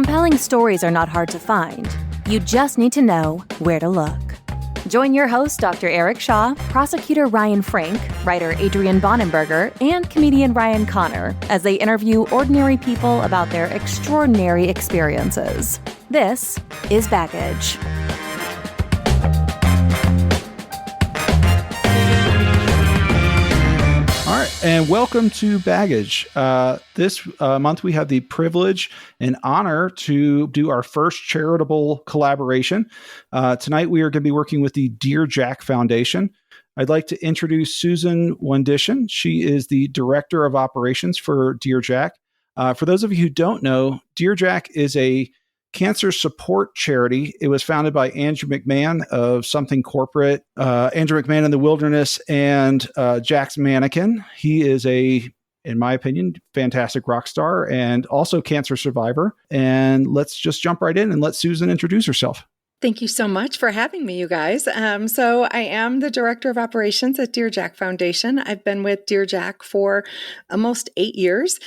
Compelling stories are not hard to find. You just need to know where to look. Join your host, Dr. Eric Shaw, prosecutor Ryan Frank, writer Adrian Bonenberger, and comedian Ryan Connor as they interview ordinary people about their extraordinary experiences. This is Baggage. All right, and welcome to Baggage. This month we have the privilege and honor to do our first charitable collaboration. Tonight we are going to be working with the Dear Jack Foundation. I'd like to introduce Susan Wondishin. She is the Director of Operations for Dear Jack. For those of you who don't know, Dear Jack is a cancer support charity. It was founded by Andrew McMahon of Something Corporate, Andrew McMahon in the Wilderness, and Jack's Mannequin. He is in my opinion, fantastic rock star and also cancer survivor. And let's just jump right in and let Susan introduce herself. Thank you so much for having me, you guys. So I am the Director of Operations at Dear Jack Foundation. I've been with Dear Jack for almost 8 years.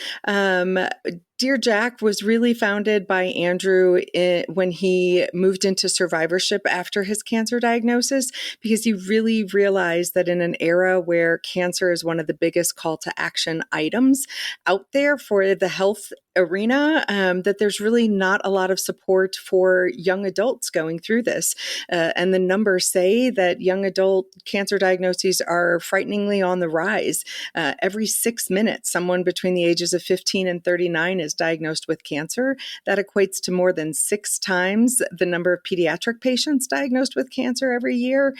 Dear Jack was really founded by Andrew when he moved into survivorship after his cancer diagnosis, because he really realized that in an era where cancer is one of the biggest call to action items out there for the health arena, that there's really not a lot of support for young adults going through this. And the numbers say that young adult cancer diagnoses are frighteningly on the rise. Every 6 minutes, someone between the ages of 15 and 39 is diagnosed with cancer. That equates to more than 6 times the number of pediatric patients diagnosed with cancer every year,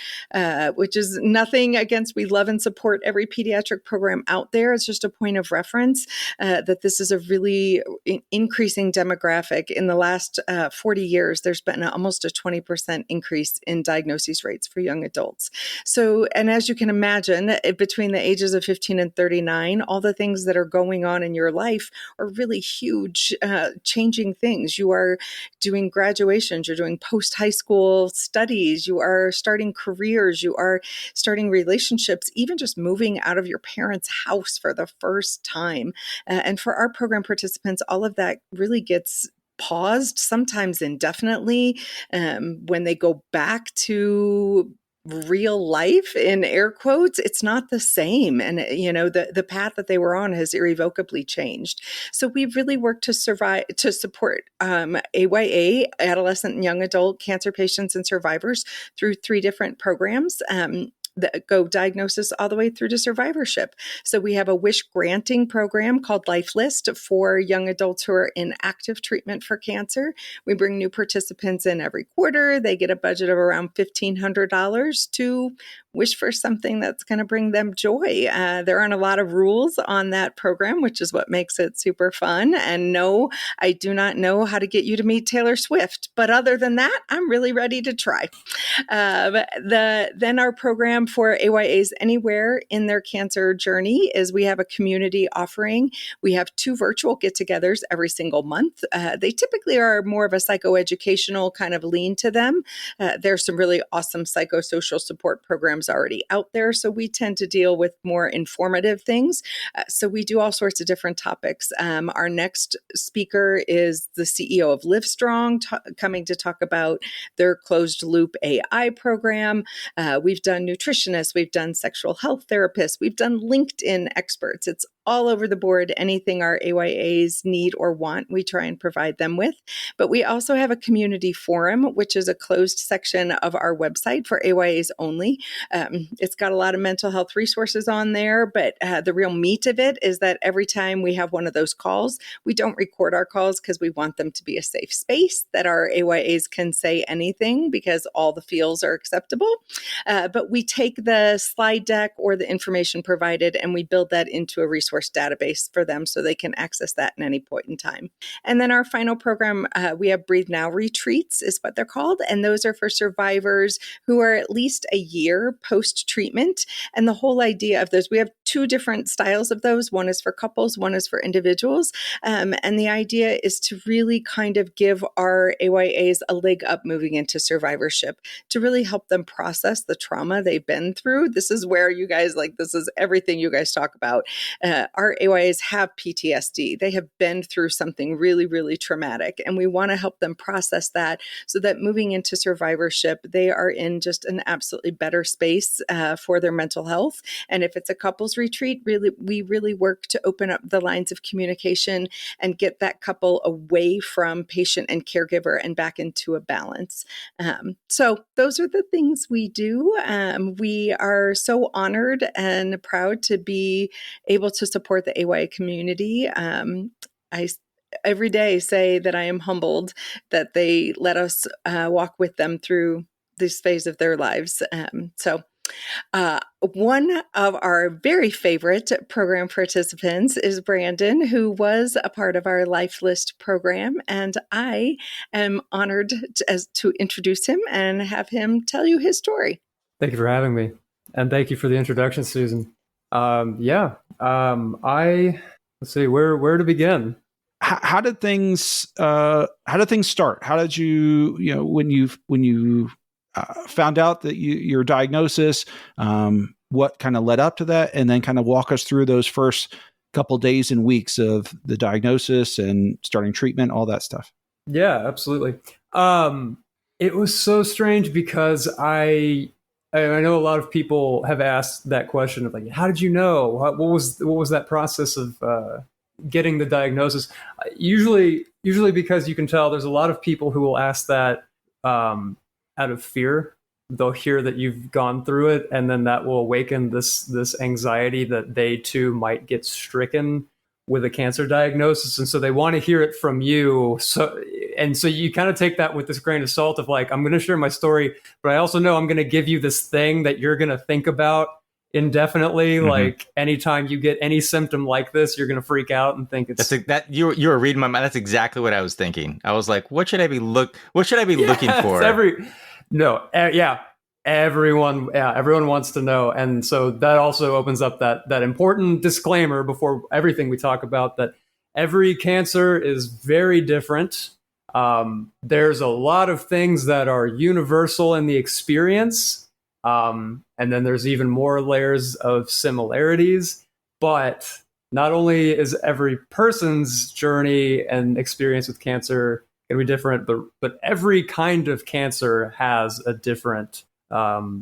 which is nothing against. We love and support every pediatric program out there. It's just a point of reference that this is a really increasing demographic. In the last 40 years, there's been almost a 20% increase in diagnosis rates for young adults. So, and as you can imagine, between the ages of 15 and 39, all the things that are going on in your life are really huge, changing things. You are doing graduations, you're doing post-high school studies, you are starting careers, you are starting relationships, even just moving out of your parents' house for the first time. And for our program participants, all of that really gets paused, sometimes indefinitely, when they go back to real life, in air quotes. It's not the same. And, the path that they were on has irrevocably changed. So we've really worked to support AYA, adolescent and young adult cancer patients and survivors, through 3 different programs. That go diagnosis all the way through to survivorship. So we have a wish granting program called Life List for young adults who are in active treatment for cancer. We bring new participants in every quarter. They get a budget of around $1,500 to wish for something that's going to bring them joy. There aren't a lot of rules on that program, which is what makes it super fun. And no, I do not know how to get you to meet Taylor Swift. But other than that, I'm really ready to try. Then our program for AYAs anywhere in their cancer journey is we have a community offering. We have 2 virtual get-togethers every single month. They typically are more of a psychoeducational kind of lean to them. There's some really awesome psychosocial support programs already out there, so we tend to deal with more informative things. So we do all sorts of different topics. Our next speaker is the CEO of Livestrong, coming to talk about their closed loop AI program. We've done nutritionists, we've done sexual health therapists, we've done LinkedIn experts. It's all over the board. Anything our AYAs need or want, we try and provide them with. But we also have a community forum, which is a closed section of our website for AYAs only. It's got a lot of mental health resources on there, but the real meat of it is that every time we have one of those calls, we don't record our calls because we want them to be a safe space that our AYAs can say anything, because all the feels are acceptable. But we take the slide deck or the information provided and we build that into a resource database for them so they can access that at any point in time. And then our final program, we have Breathe Now retreats is what they're called. And those are for survivors who are at least a year post-treatment. And the whole idea of those, we have two different styles of those. One is for couples, one is for individuals. And the idea is to really kind of give our AYAs a leg up moving into survivorship, to really help them process the trauma they've been through. This is where you guys, like, this is everything you guys talk about. Our AYAs have PTSD. They have been through something really, really traumatic, and we want to help them process that so that moving into survivorship, they are in just an absolutely better space for their mental health. And if it's a couples retreat, we really work to open up the lines of communication and get that couple away from patient and caregiver and back into a balance. So those are the things we do. We are so honored and proud to be able to support the AYA community. I every day say that I am humbled that they let us walk with them through this phase of their lives. One of our very favorite program participants is Brandon, who was a part of our Life List program, and I am honored to introduce him and have him tell you his story. Thank you for having me, and thank you for the introduction, Susan. Let's see where to begin. How did things start? How did when you found out that your diagnosis, what kind of led up to that, and then kind of walk us through those first couple days and weeks of the diagnosis and starting treatment, all that stuff? Yeah, absolutely. It was so strange because I know a lot of people have asked that question of like, how did you know? What was that process of getting the diagnosis? Usually because you can tell there's a lot of people who will ask that out of fear. They'll hear that you've gone through it, and then that will awaken this anxiety that they too might get stricken with a cancer diagnosis, and so they want to hear it from you. So you kind of take that with this grain of salt of like, I'm going to share my story, but I also know I'm going to give you this thing that you're going to think about indefinitely. Mm-hmm. Like anytime you get any symptom like this, you're going to freak out and think it's that you were reading my mind. That's exactly what I was thinking. I was like, what should I be looking for? Everyone wants to know. And so that also opens up that important disclaimer before everything we talk about, that every cancer is very different. There's a lot of things that are universal in the experience. And then there's even more layers of similarities. But not only is every person's journey and experience with cancer going to be different, but every kind of cancer has a different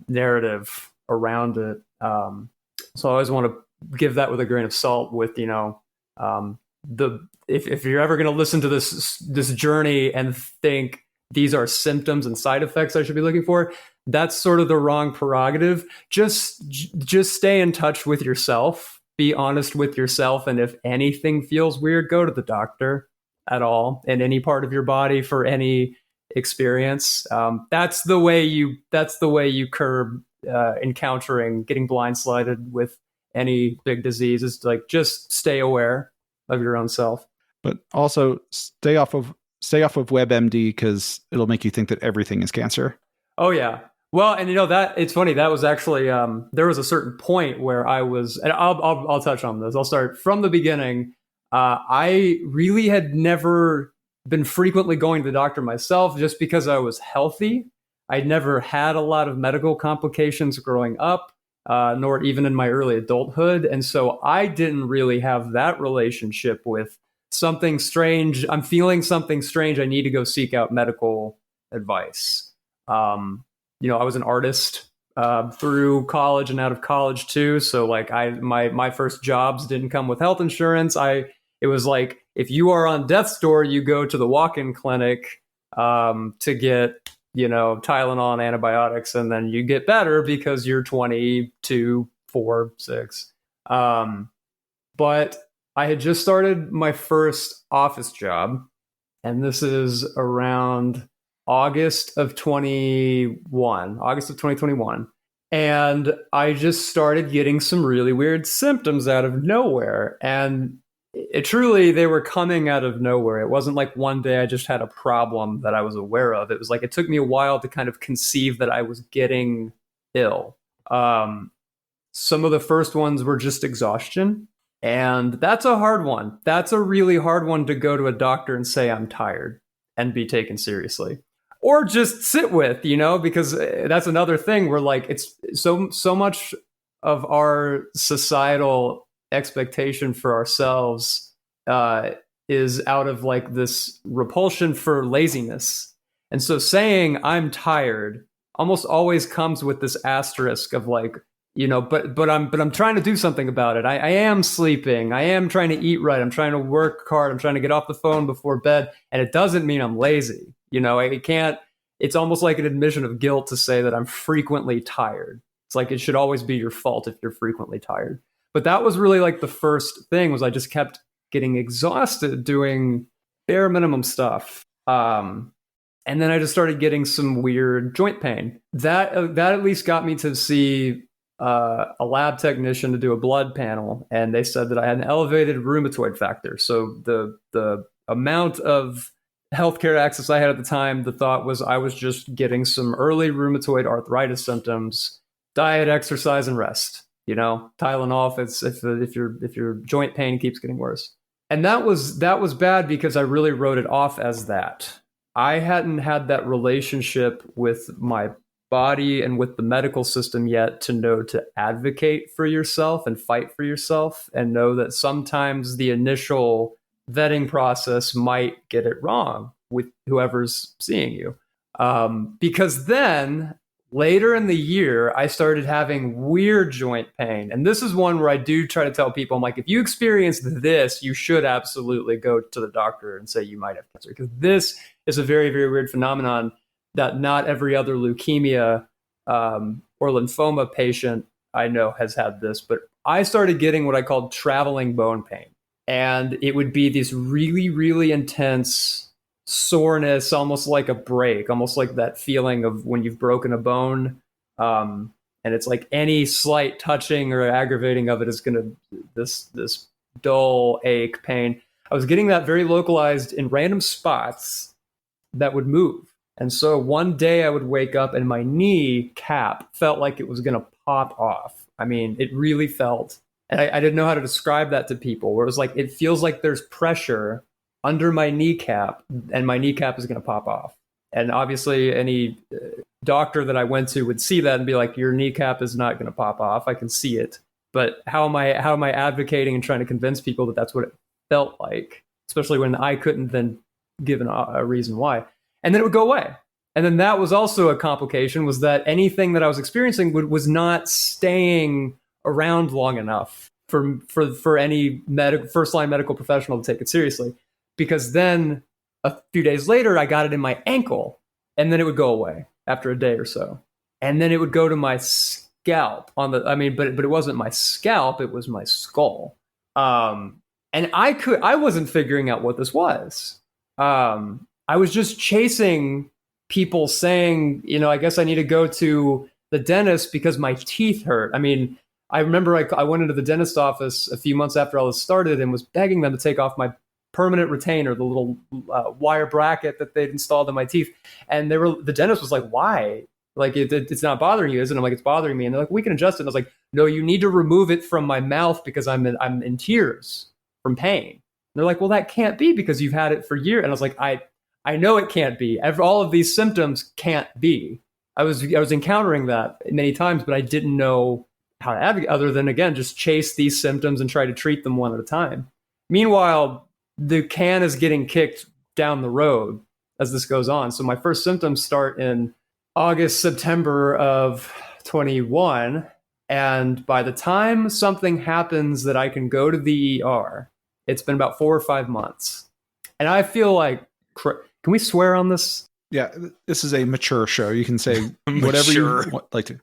narrative around it. So I always want to give that with a grain of salt with, if you're ever going to listen to this journey and think these are symptoms and side effects I should be looking for, that's sort of the wrong prerogative. Just stay in touch with yourself, be honest with yourself. And if anything feels weird, go to the doctor at all in any part of your body for any experience. That's the way you curb encountering getting blindsided with any big disease, is like, just stay aware of your own self. But also stay off of WebMD, because it'll make you think that everything is cancer. Oh yeah. Well, and that it's funny. That was actually there was a certain point where I was, and I'll touch on this. I'll start from the beginning. I really had never been frequently going to the doctor myself, just because I was healthy. I'd never had a lot of medical complications growing up, nor even in my early adulthood. And so I didn't really have that relationship with something strange. I'm feeling something strange. I need to go seek out medical advice. I was an artist through college and out of college too. So like my first jobs didn't come with health insurance. It was like, if you are on death's door, you go to the walk-in clinic to get, Tylenol and antibiotics, and then you get better because you're 22, 4, 6. But I had just started my first office job, and this is around August of 2021. And I just started getting some really weird symptoms out of nowhere. And they were coming out of nowhere. It wasn't like one day I just had a problem that I was aware of. It was like, it took me a while to kind of conceive that I was getting ill. Some of the first ones were just exhaustion. And that's a hard one. That's a really hard one to go to a doctor and say, I'm tired, and be taken seriously. Or just sit with, because that's another thing where like it's so much of our societal expectation for ourselves is out of like this repulsion for laziness. And so saying I'm tired almost always comes with this asterisk of like, but I'm trying to do something about it. I am sleeping. I am trying to eat right. I'm trying to work hard. I'm trying to get off the phone before bed. And it doesn't mean I'm lazy. It can't, it's almost like an admission of guilt to say that I'm frequently tired. It's like it should always be your fault if you're frequently tired. But that was really like the first thing was I just kept getting exhausted doing bare minimum stuff. And then I just started getting some weird joint pain. That at least got me to see a lab technician to do a blood panel, and they said that I had an elevated rheumatoid factor. So the amount of healthcare access I had at the time, the thought was I was just getting some early rheumatoid arthritis symptoms, diet, exercise, and rest. Tylenol if your joint pain keeps getting worse. And that was bad because I really wrote it off as that. I hadn't had that relationship with my body and with the medical system yet to know to advocate for yourself and fight for yourself, and know that sometimes the initial vetting process might get it wrong with whoever's seeing you. Because then later in the year, I started having weird joint pain. And this is one where I do try to tell people, I'm like, if you experienced this, you should absolutely go to the doctor and say you might have cancer. Because this is a very, very weird phenomenon that not every other leukemia or lymphoma patient I know has had this. But I started getting what I called traveling bone pain. And it would be this really, really intense soreness, almost like a break, almost like that feeling of when you've broken a bone. And it's like any slight touching or aggravating of it is going to this dull ache, pain. I was getting that very localized in random spots that would move. And so one day I would wake up and my knee cap felt like it was going to pop off. I mean, it really felt, and I didn't know how to describe that to people, where it was like, it feels like there's pressure under my kneecap and my kneecap is going to pop off. And obviously any doctor that I went to would see that and be like, your kneecap is not going to pop off. I can see it. But how am I advocating and trying to convince people that that's what it felt like, especially when I couldn't then give a reason why. And then it would go away. And then that was also a complication, was that anything that I was experiencing was not staying around long enough for any first-line medical professional to take it seriously. Because then a few days later, I got it in my ankle, and then it would go away after a day or so. And then it would go to my scalp but it wasn't my scalp, it was my skull. And I wasn't figuring out what this was. I was just chasing people saying, I guess I need to go to the dentist because my teeth hurt. I mean, I remember I went into the dentist office a few months after all this started and was begging them to take off my permanent retainer, the little wire bracket that they'd installed in my teeth. And the dentist was like, why? Like, it's not bothering you, is it? I'm like, it's bothering me. And they're like, we can adjust it. And I was like, no, you need to remove it from my mouth because I'm in tears from pain. And they're like, well, that can't be because you've had it for years. And I was like, I know it can't be. All of these symptoms can't be. I was encountering that many times, but I didn't know how to advocate other than, again, just chase these symptoms and try to treat them one at a time. Meanwhile, the can is getting kicked down the road as this goes on. So my first symptoms start in August, September of 21. And by the time something happens that I can go to the ER, it's been about 4 or 5 months. And I feel like, can we swear on this? Yeah, this is a mature show. You can say whatever you like to.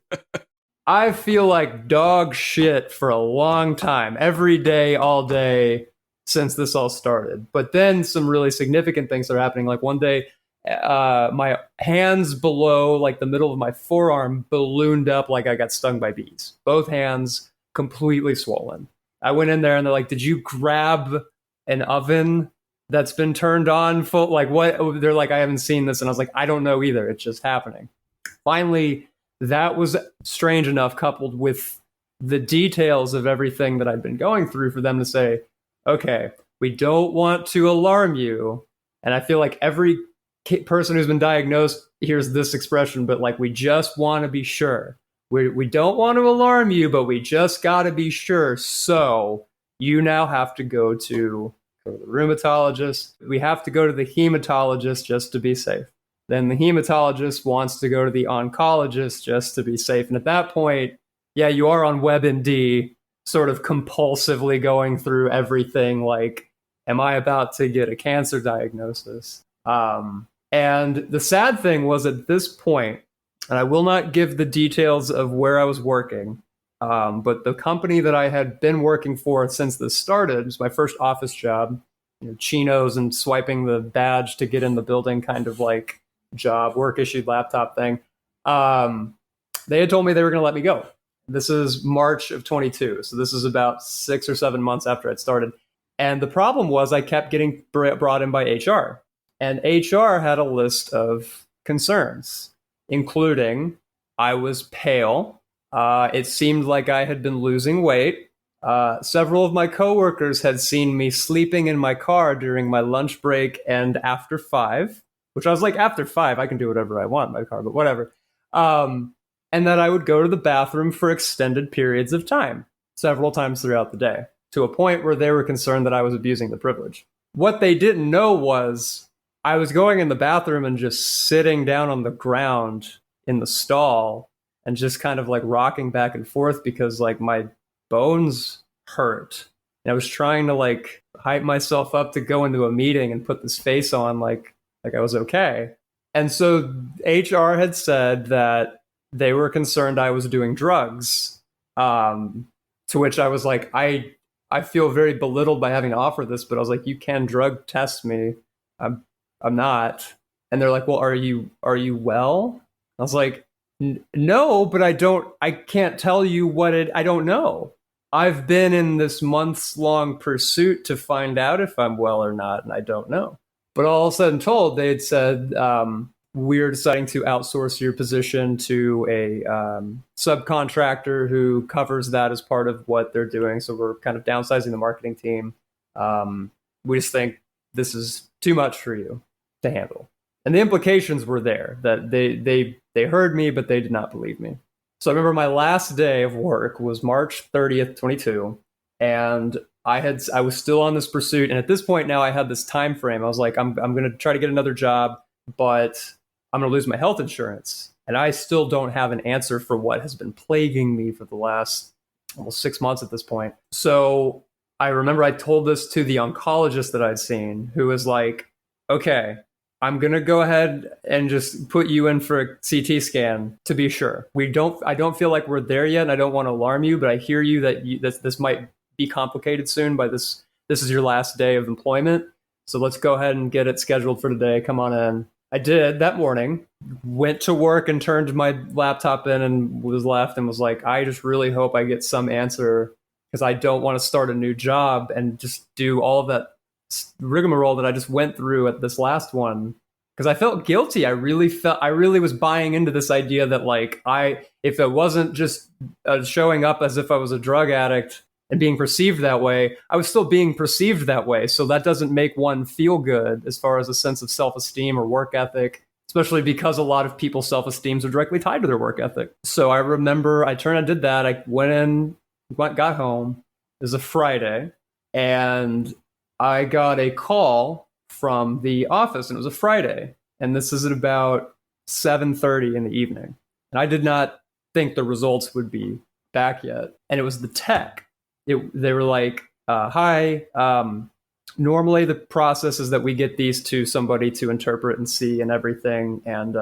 I feel like dog shit for a long time, every day, all day, since this all started. But then some really significant things are happening. Like one day, my hands below, like the middle of my forearm, ballooned up like I got stung by bees. Both hands completely swollen. I went in there and they're like, did you grab an oven that's been turned on full? Like, what? They're like, I haven't seen this. And I was like, I don't know either. It's just happening. Finally, that was strange enough, coupled with the details of everything that I'd been going through for them to say, okay, we don't want to alarm you. And I feel like every person who's been diagnosed hears this expression, but like, we just want to be sure. We don't want to alarm you, but we just got to be sure. So you now have to go to the rheumatologist. We have to go to the hematologist just to be safe. Then the hematologist wants to go to the oncologist just to be safe. And at that point, yeah, you are on WebMD, sort of compulsively going through everything like, am I about to get a cancer diagnosis? And the sad thing was at this point, and I will not give the details of where I was working, but the company that I had been working for since this started was my first office job, chinos and swiping the badge to get in the building kind of like job, work issued laptop thing. They had told me they were going to let me go. This is March of 22. So this is about 6 or 7 months after I'd started. And the problem was I kept getting brought in by HR. And HR had a list of concerns, including I was pale. It seemed like I had been losing weight. Several of my coworkers had seen me sleeping in my car during my lunch break and after 5, which I was like, after 5, I can do whatever I want in my car, but whatever. And that I would go to the bathroom for extended periods of time, several times throughout the day, to a point where they were concerned that I was abusing the privilege. What they didn't know was I was going in the bathroom and just sitting down on the ground in the stall and just kind of like rocking back and forth because like my bones hurt. And I was trying to like hype myself up to go into a meeting and put this face on like I was okay. And so HR had said that they were concerned I was doing drugs, to which I was like, I feel very belittled by having to offer this, but I was like, you can drug test me. I'm not. And they're like, well, are you well? I was like, no, but I can't tell you I don't know. I've been in this months long pursuit to find out if I'm well or not, and I don't know. But all said and told, they had said, we're deciding to outsource your position to a subcontractor who covers that as part of what they're doing. So we're kind of downsizing the marketing team. We just think this is too much for you to handle. And the implications were there, that they heard me, but they did not believe me. So I remember my last day of work was March 30th, 22. And I was still on this pursuit. And at this point now I had this time frame. I was like, I'm going to try to get another job, but I'm going to lose my health insurance. And I still don't have an answer for what has been plaguing me for the last almost 6 months at this point. So I remember I told this to the oncologist that I'd seen, who was like, okay, I'm going to go ahead and just put you in for a CT scan to be sure. I don't feel like we're there yet, and I don't want to alarm you, but I hear you that this might be complicated soon by this is your last day of employment. So let's go ahead and get it scheduled for today. Come on in. I did that morning, went to work and turned my laptop in and was left and was like, I just really hope I get some answer because I don't want to start a new job and just do all of that rigmarole that I just went through at this last one. Because I felt guilty. I really was buying into this idea that like if it wasn't just showing up as if I was a drug addict and being perceived that way, I was still being perceived that way. So that doesn't make one feel good as far as a sense of self-esteem or work ethic, especially because a lot of people's self-esteems are directly tied to their work ethic. So I remember I did that. I went in, got home. It was a Friday, and I got a call from the office, and it was a Friday. And this is at about 7:30 in the evening. And I did not think the results would be back yet. And it was the tech. They were like, hi, normally the process is that we get these to somebody to interpret and see and everything. And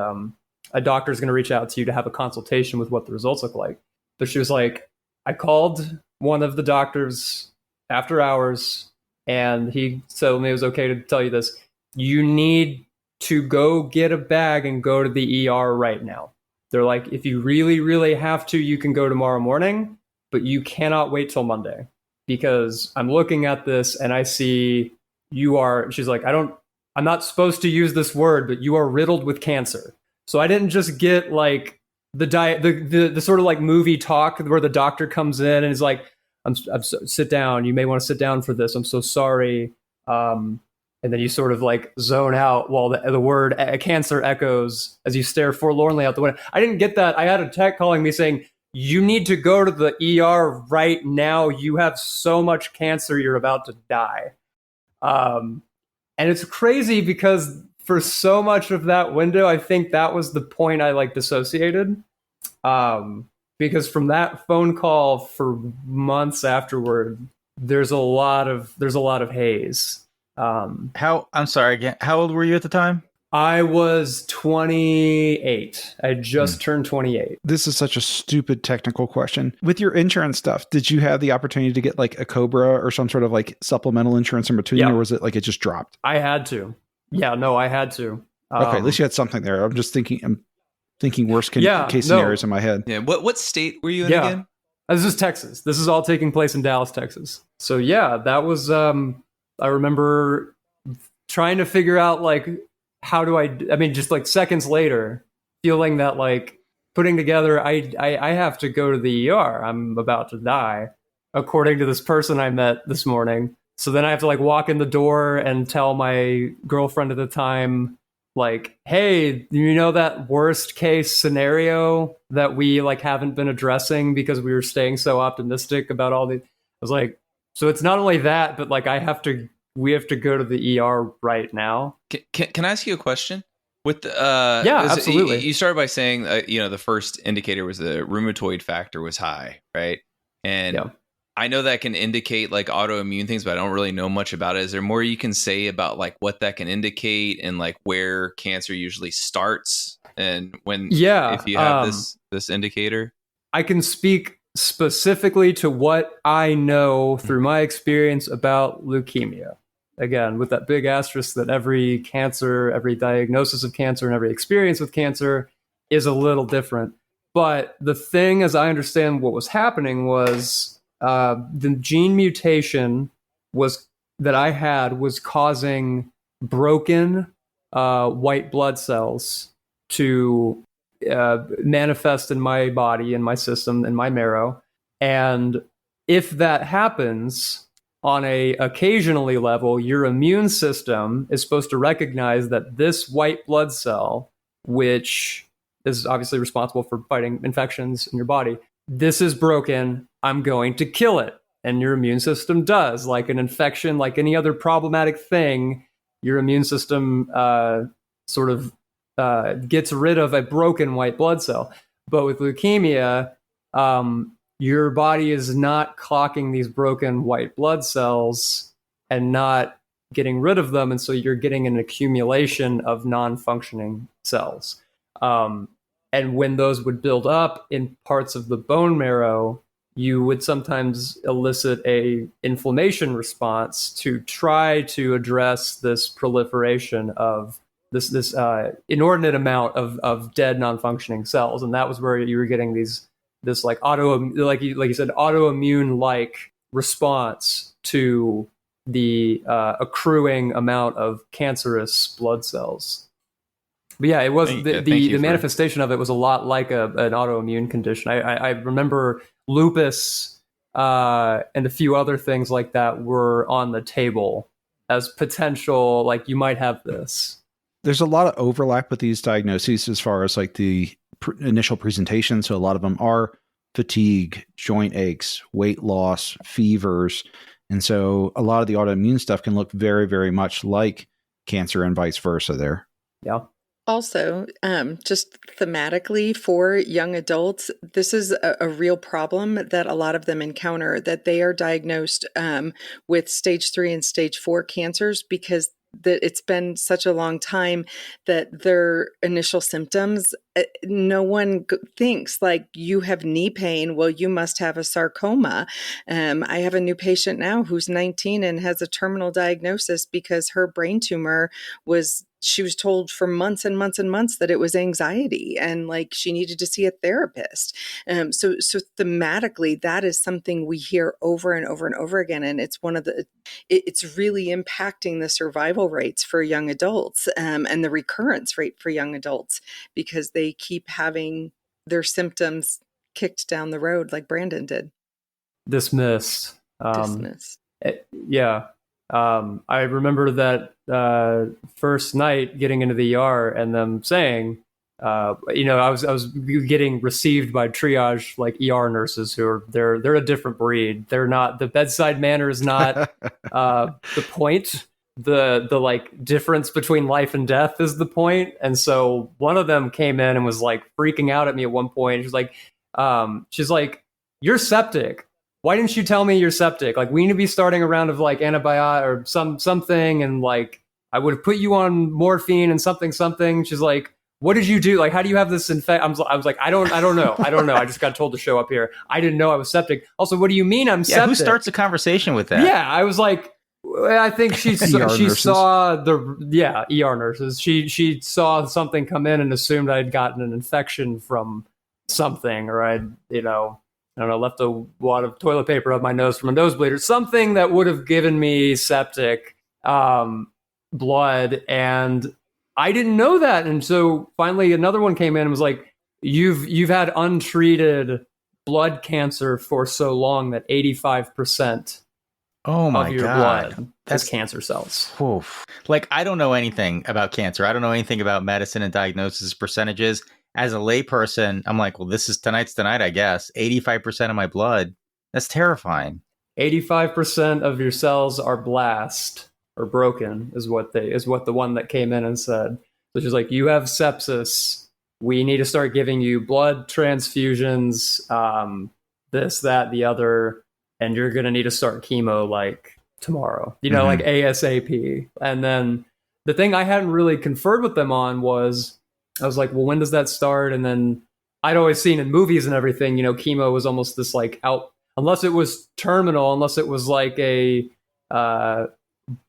a doctor's going to reach out to you to have a consultation with what the results look like. But she was like, I called one of the doctors after hours, and he told me it was okay to tell you this. You need to go get a bag and go to the ER right now. They're like, if you really, really have to, you can go tomorrow morning, but you cannot wait till Monday, because I'm looking at this and I see she's like, I'm not supposed to use this word, but you are riddled with cancer. So I didn't just get like the sort of like movie talk where the doctor comes in and is like, sit down. You may want to sit down for this. I'm so sorry. And then you sort of like zone out while the word cancer echoes as you stare forlornly out the window. I didn't get that. I had a tech calling me saying, you need to go to the ER right now. You have so much cancer, you're about to die. And it's crazy because for so much of that window, I think that was the point I like dissociated. Because from that phone call for months afterward, there's a lot of haze. I'm sorry again. How old were you at the time? I was 28. I just turned 28. This is such a stupid technical question. With your insurance stuff, did you have the opportunity to get like a COBRA or some sort of like supplemental insurance in between, or was it like it just dropped? I had to. Yeah, no, I had to. Okay, at least you had something there. I'm thinking worst case scenarios in my head. Yeah. What state were you in again? This is Texas. This is all taking place in Dallas, Texas. So yeah, that was. I remember trying to figure out like how do I mean, just like seconds later, feeling that like putting together, I have to go to the ER. I'm about to die, according to this person I met this morning. So then I have to like walk in the door and tell my girlfriend at the time, like, hey, you know that worst case scenario that we like haven't been addressing because we were staying so optimistic about all the. I was like, so it's not only that, but like we have to go to the ER right now. Can I ask you a question? With absolutely. You started by saying the first indicator was the rheumatoid factor was high, right? And I know that can indicate like autoimmune things, but I don't really know much about it. Is there more you can say about like what that can indicate and like where cancer usually starts and when if you have this indicator? I can speak specifically to what I know through my experience about leukemia. Again, with that big asterisk that every cancer, every diagnosis of cancer, and every experience with cancer is a little different. But the thing, as I understand what was happening, was the gene mutation that I had was causing broken white blood cells to manifest in my body, in my system, in my marrow. And if that happens on a occasionally level, your immune system is supposed to recognize that this white blood cell, which is obviously responsible for fighting infections in your body, this is broken, I'm going to kill it. And your immune system does. Like an infection, like any other problematic thing, your immune system gets rid of a broken white blood cell. But with leukemia, your body is not clocking these broken white blood cells and not getting rid of them. And so you're getting an accumulation of non-functioning cells. And when those would build up in parts of the bone marrow, you would sometimes elicit a inflammation response to try to address this proliferation of this inordinate amount of dead non-functioning cells. And that was where you were getting this like like you said, autoimmune like response to the accruing amount of cancerous blood cells. But yeah, it was the manifestation of it was a lot like an autoimmune condition. I remember lupus and a few other things like that were on the table as potential, like you might have this. There's a lot of overlap with these diagnoses as far as like the initial presentation. So a lot of them are fatigue, joint aches, weight loss, fevers. And so a lot of the autoimmune stuff can look very, very much like cancer and vice versa there. Yeah. Also, just thematically for young adults, this is a real problem that a lot of them encounter, that they are diagnosed with stage 3 and stage 4 cancers because it's been such a long time that their initial symptoms, no one thinks like you have knee pain. Well, you must have a sarcoma. I have a new patient now who's 19 and has a terminal diagnosis because her brain tumor she was told for months and months and months that it was anxiety and like she needed to see a therapist. So thematically, that is something we hear over and over and over again. And it's it's really impacting the survival rates for young adults and the recurrence rate for young adults because they keep having their symptoms kicked down the road like Brandon did. Dismissed. Dismissed. Yeah. I remember that first night getting into the ER and them saying, I was getting received by triage like ER nurses who are they're a different breed. They're not, the bedside manner is not the point. The like difference between life and death is the point. And so one of them came in and was like freaking out at me at one point. She's like, "You're septic. Why didn't you tell me you're septic? Like, we need to be starting a round of like antibiotic or something. And like, I would have put you on morphine and something. She's like, what did you do? Like, how do you have this infection? I was like, I don't know. I just got told to show up here. I didn't know I was septic. Also, what do you mean I'm septic? Who starts a conversation with that? Yeah, I was like, I think she saw the ER nurses. She saw something come in and assumed I'd gotten an infection from something, or I'd I don't know, left a wad of toilet paper up my nose from a nosebleed or something that would have given me septic blood. And I didn't know that. And so finally another one came in and was like, you've had untreated blood cancer for so long that 85% of your blood is cancer cells. Oof. Like, I don't know anything about cancer. I don't know anything about medicine and diagnosis percentages. As a layperson, I'm like, well, tonight's tonight, I guess. 85% of my blood. That's terrifying. 85% of your cells are blast or broken is what the one that came in and said. So she's like, you have sepsis. We need to start giving you blood transfusions, this, that, the other, and you're going to need to start chemo like tomorrow, like ASAP. And then the thing I hadn't really conferred with them on was, I was like, well, when does that start? And then I'd always seen in movies and everything, chemo was almost this like unless it was terminal, unless it was like a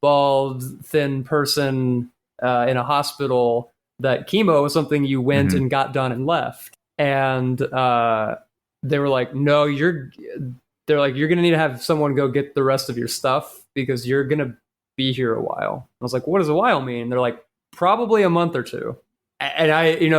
bald, thin person in a hospital, that chemo was something you went and got done and left. And they were like, no, you're going to need to have someone go get the rest of your stuff because you're going to be here a while. I was like, what does a while mean? They're like, probably a month or two. And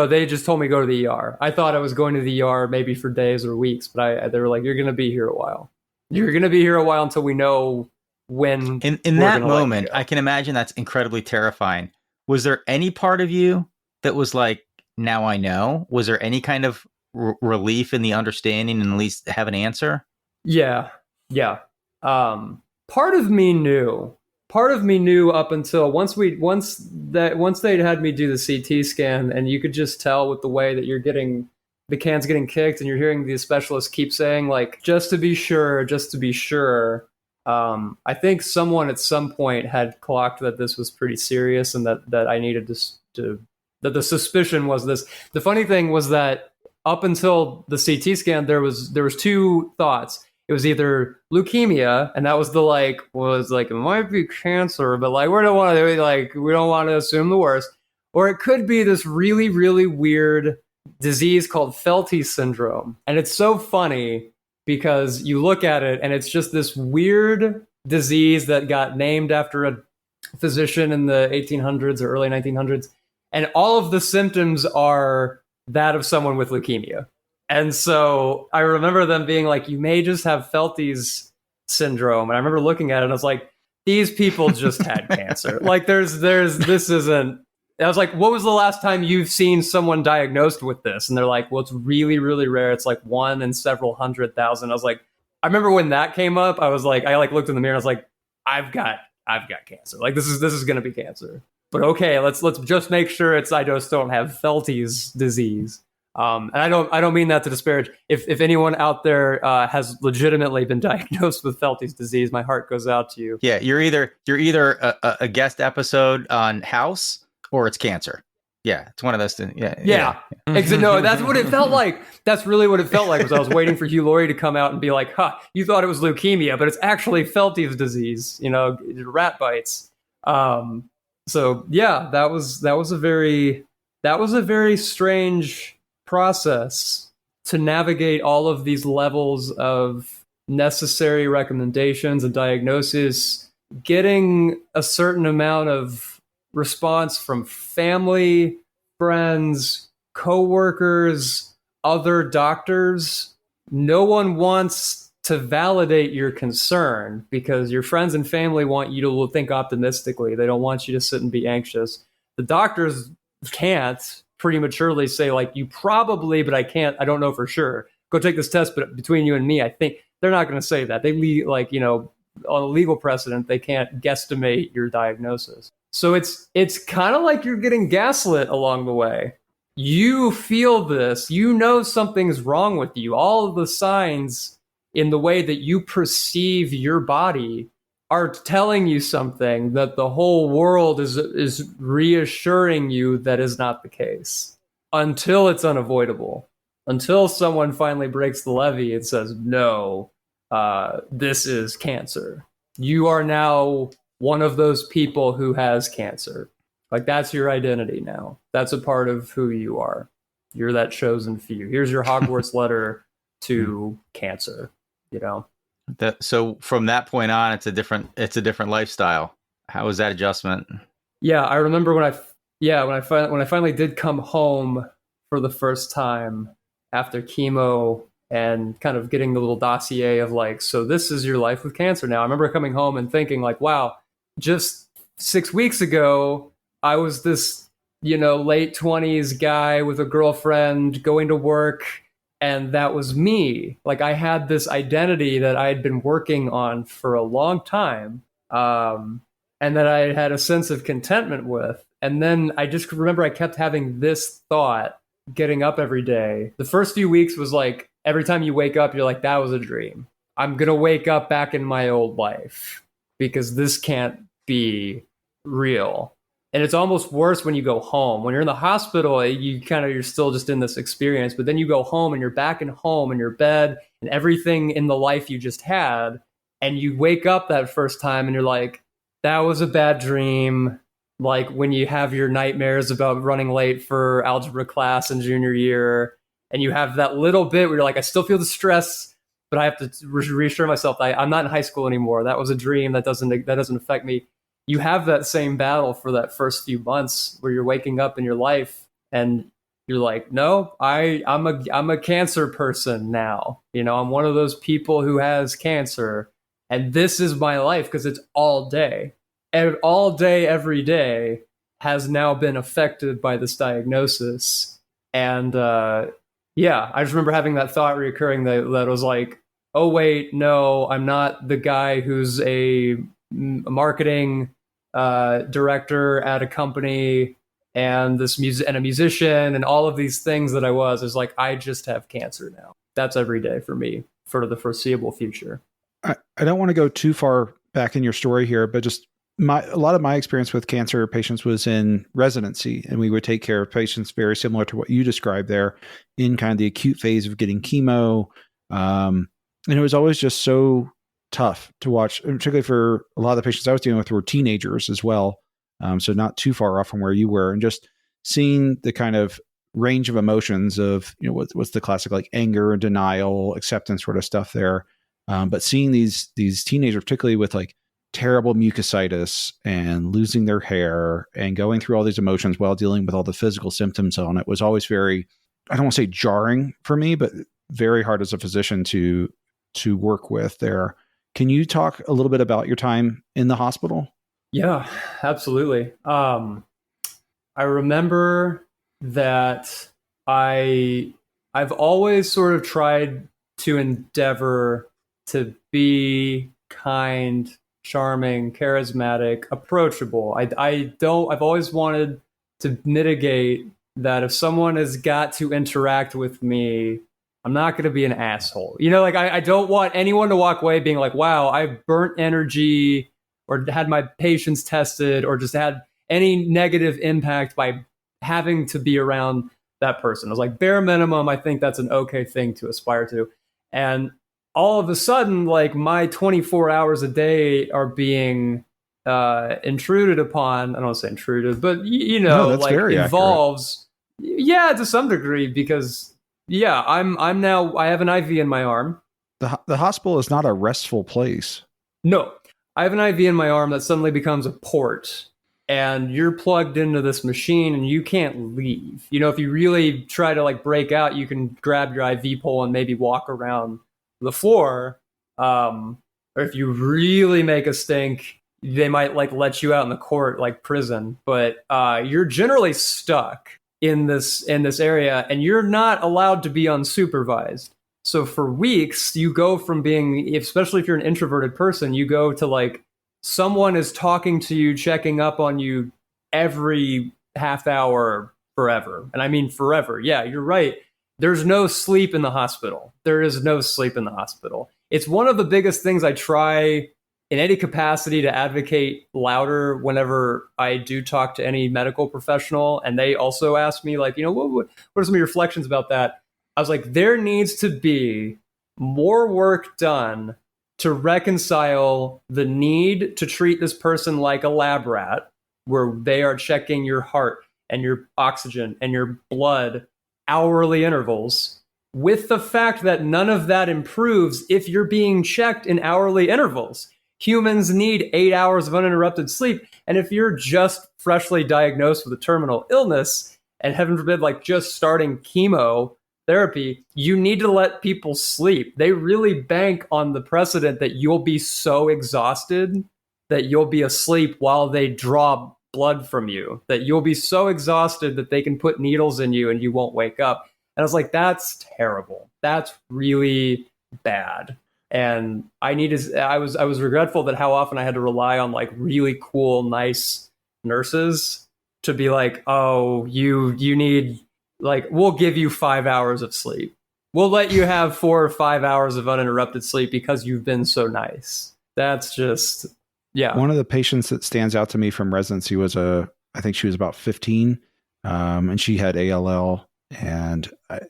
they just told me to go to the ER. I thought I was going to the ER maybe for days or weeks, but they were like, you're going to be here a while. You're going to be here a while until we know when. In that moment, I can imagine that's incredibly terrifying. Was there any part of you that was like, now I know? Was there any kind of relief in the understanding and at least have an answer? Yeah. Part of me knew. Up until once they'd had me do the CT scan, and you could just tell with the way that the can's getting kicked, and you're hearing the specialists keep saying like, just to be sure. I think someone at some point had clocked that this was pretty serious, and that I needed that the suspicion was this. The funny thing was that up until the CT scan, there was two thoughts. It was either leukemia, and that was it might be cancer, but like we don't want to assume the worst, or it could be this really, really weird disease called Felty's syndrome. And it's so funny because you look at it and it's just this weird disease that got named after a physician in the 1800s or early 1900s, and all of the symptoms are that of someone with leukemia. And so I remember them being like, you may just have Felty's syndrome. And I remember looking at it and I was like, these people just had cancer. Like this isn't, I was like, what was the last time you've seen someone diagnosed with this? And they're like, well, it's really, really rare. It's like 1 in several 100,000. I was like, I remember when that came up, I was like, I like looked in the mirror and I was like, I've got cancer. Like this is going to be cancer. But okay, let's just make sure I just don't have Felty's disease. And I don't mean that to disparage. If anyone out there has legitimately been diagnosed with Felty's disease, my heart goes out to you. Yeah, you're either a guest episode on House or it's cancer. Yeah, it's one of those things. Yeah. No, that's what it felt like. That's really what it felt like. Was I was waiting for Hugh Laurie to come out and be like, you thought it was leukemia, but it's actually Felty's disease. Rat bites. So yeah, that was a very strange process to navigate all of these levels of necessary recommendations and diagnosis, getting a certain amount of response from family, friends, coworkers, other doctors, no one wants to validate your concern because your friends and family want you to think optimistically. They don't want you to sit and be anxious. The doctors can't prematurely say, like, you probably, but I don't know for sure. Go take this test, but between you and me, I think they're not going to say that. They like, on a legal precedent, they can't guesstimate your diagnosis. So it's kind of like you're getting gaslit along the way. You feel this, something's wrong with you. All of the signs in the way that you perceive your body are telling you something that the whole world is reassuring you that is not the case until it's unavoidable. Until someone finally breaks the levee and says, no, this is cancer. You are now one of those people who has cancer. Like, that's your identity now. That's a part of who you are. You're that chosen few. Here's your Hogwarts letter to cancer, So from that point on, it's a different lifestyle. How was that adjustment? Yeah, I remember when I finally did come home for the first time after chemo and kind of getting the little dossier of like, so this is your life with cancer now. I remember coming home and thinking like, wow, just 6 weeks ago, I was this, late 20s guy with a girlfriend going to work, and that was me. Like, I had this identity that I had been working on for a long time, and that I had a sense of contentment with. And then I just remember I kept having this thought getting up every day. The first few weeks was like, every time you wake up, you're like, that was a dream. I'm going to wake up back in my old life because this can't be real. And it's almost worse when you go home. When you're in the hospital, you're still just in this experience, but then you go home and you're back in home in your bed and everything in the life you just had. And you wake up that first time and you're like, that was a bad dream. Like when you have your nightmares about running late for algebra class in junior year, and you have that little bit where you're like, I still feel the stress, but I have to reassure myself I'm not in high school anymore. That was a dream. That doesn't affect me. You have that same battle for that first few months where you're waking up in your life and you're like, no, I'm a cancer person now. I'm one of those people who has cancer, and this is my life because it's all day. And all day, every day has now been affected by this diagnosis. And I just remember having that thought reoccurring that was like, oh, wait, no, I'm not the guy who's a marketing director at a company and a musician and all of these things that I was. Is like, I just have cancer now. That's every day for me for the foreseeable future. I don't want to go too far back in your story here, but just a lot of my experience with cancer patients was in residency, and we would take care of patients very similar to what you described there in kind of the acute phase of getting chemo. And it was always just so tough to watch, particularly for a lot of the patients I was dealing with were teenagers as well. So not too far off from where you were, and just seeing the kind of range of emotions of, what's the classic like anger, denial, acceptance sort of stuff there. But seeing these teenagers, particularly with like terrible mucositis and losing their hair and going through all these emotions while dealing with all the physical symptoms on it, was always very, I don't want to say jarring for me, but very hard as a physician to work with there. Can you talk a little bit about your time in the hospital? Yeah, absolutely. I remember that I've always sort of tried to endeavor to be kind, charming, charismatic, approachable. I've always wanted to mitigate that if someone has got to interact with me, I'm not going to be an asshole. I don't want anyone to walk away being like, wow, I've burnt energy or had my patients tested or just had any negative impact by having to be around that person. I was like, bare minimum, I think that's an okay thing to aspire to. And all of a sudden, like, my 24 hours a day are being intruded upon. I don't want to say intruded, but like involves, accurate. To some degree, because I'm now, I have an IV in my arm. The hospital is not a restful place. No, I have an IV in my arm that suddenly becomes a port. and you're plugged into this machine and you can't leave. You know, if you really try to like break out, you can grab your IV pole and maybe walk around the floor. Or if you really make a stink, they might like let you out in the court, like prison. But you're generally stuck in this area, and you're not allowed to be unsupervised. So for weeks, you go from being, especially if you're an introverted person, you go to like someone is talking to you, checking up on you every half hour forever. And I mean forever. Yeah, you're right. There's no sleep in the hospital. There is no sleep in the hospital. It's one of the biggest things I try in any capacity to advocate louder whenever I do talk to any medical professional. And they also ask me, like, you know, what are some of your reflections about that? I was like, there needs to be more work done to reconcile the need to treat this person like a lab rat, where they are checking your heart and your oxygen and your blood hourly intervals, with the fact that none of that improves if you're being checked in hourly intervals. Humans need 8 hours of uninterrupted sleep. And if you're just freshly diagnosed with a terminal illness, and heaven forbid, like just starting chemotherapy, you need to let people sleep. They really bank on the precedent that you'll be so exhausted that you'll be asleep while they draw blood from you, that you'll be so exhausted that they can put needles in you and you won't wake up. And I was like, that's terrible. That's really bad. And I was regretful that how often I had to rely on like really cool, nice nurses to be like, oh, you need, like, we'll give you 5 hours of sleep. We'll let you have 4 or 5 hours of uninterrupted sleep because you've been so nice. That's just, yeah. One of the patients that stands out to me from residency was I think she was about 15, and she had ALL. And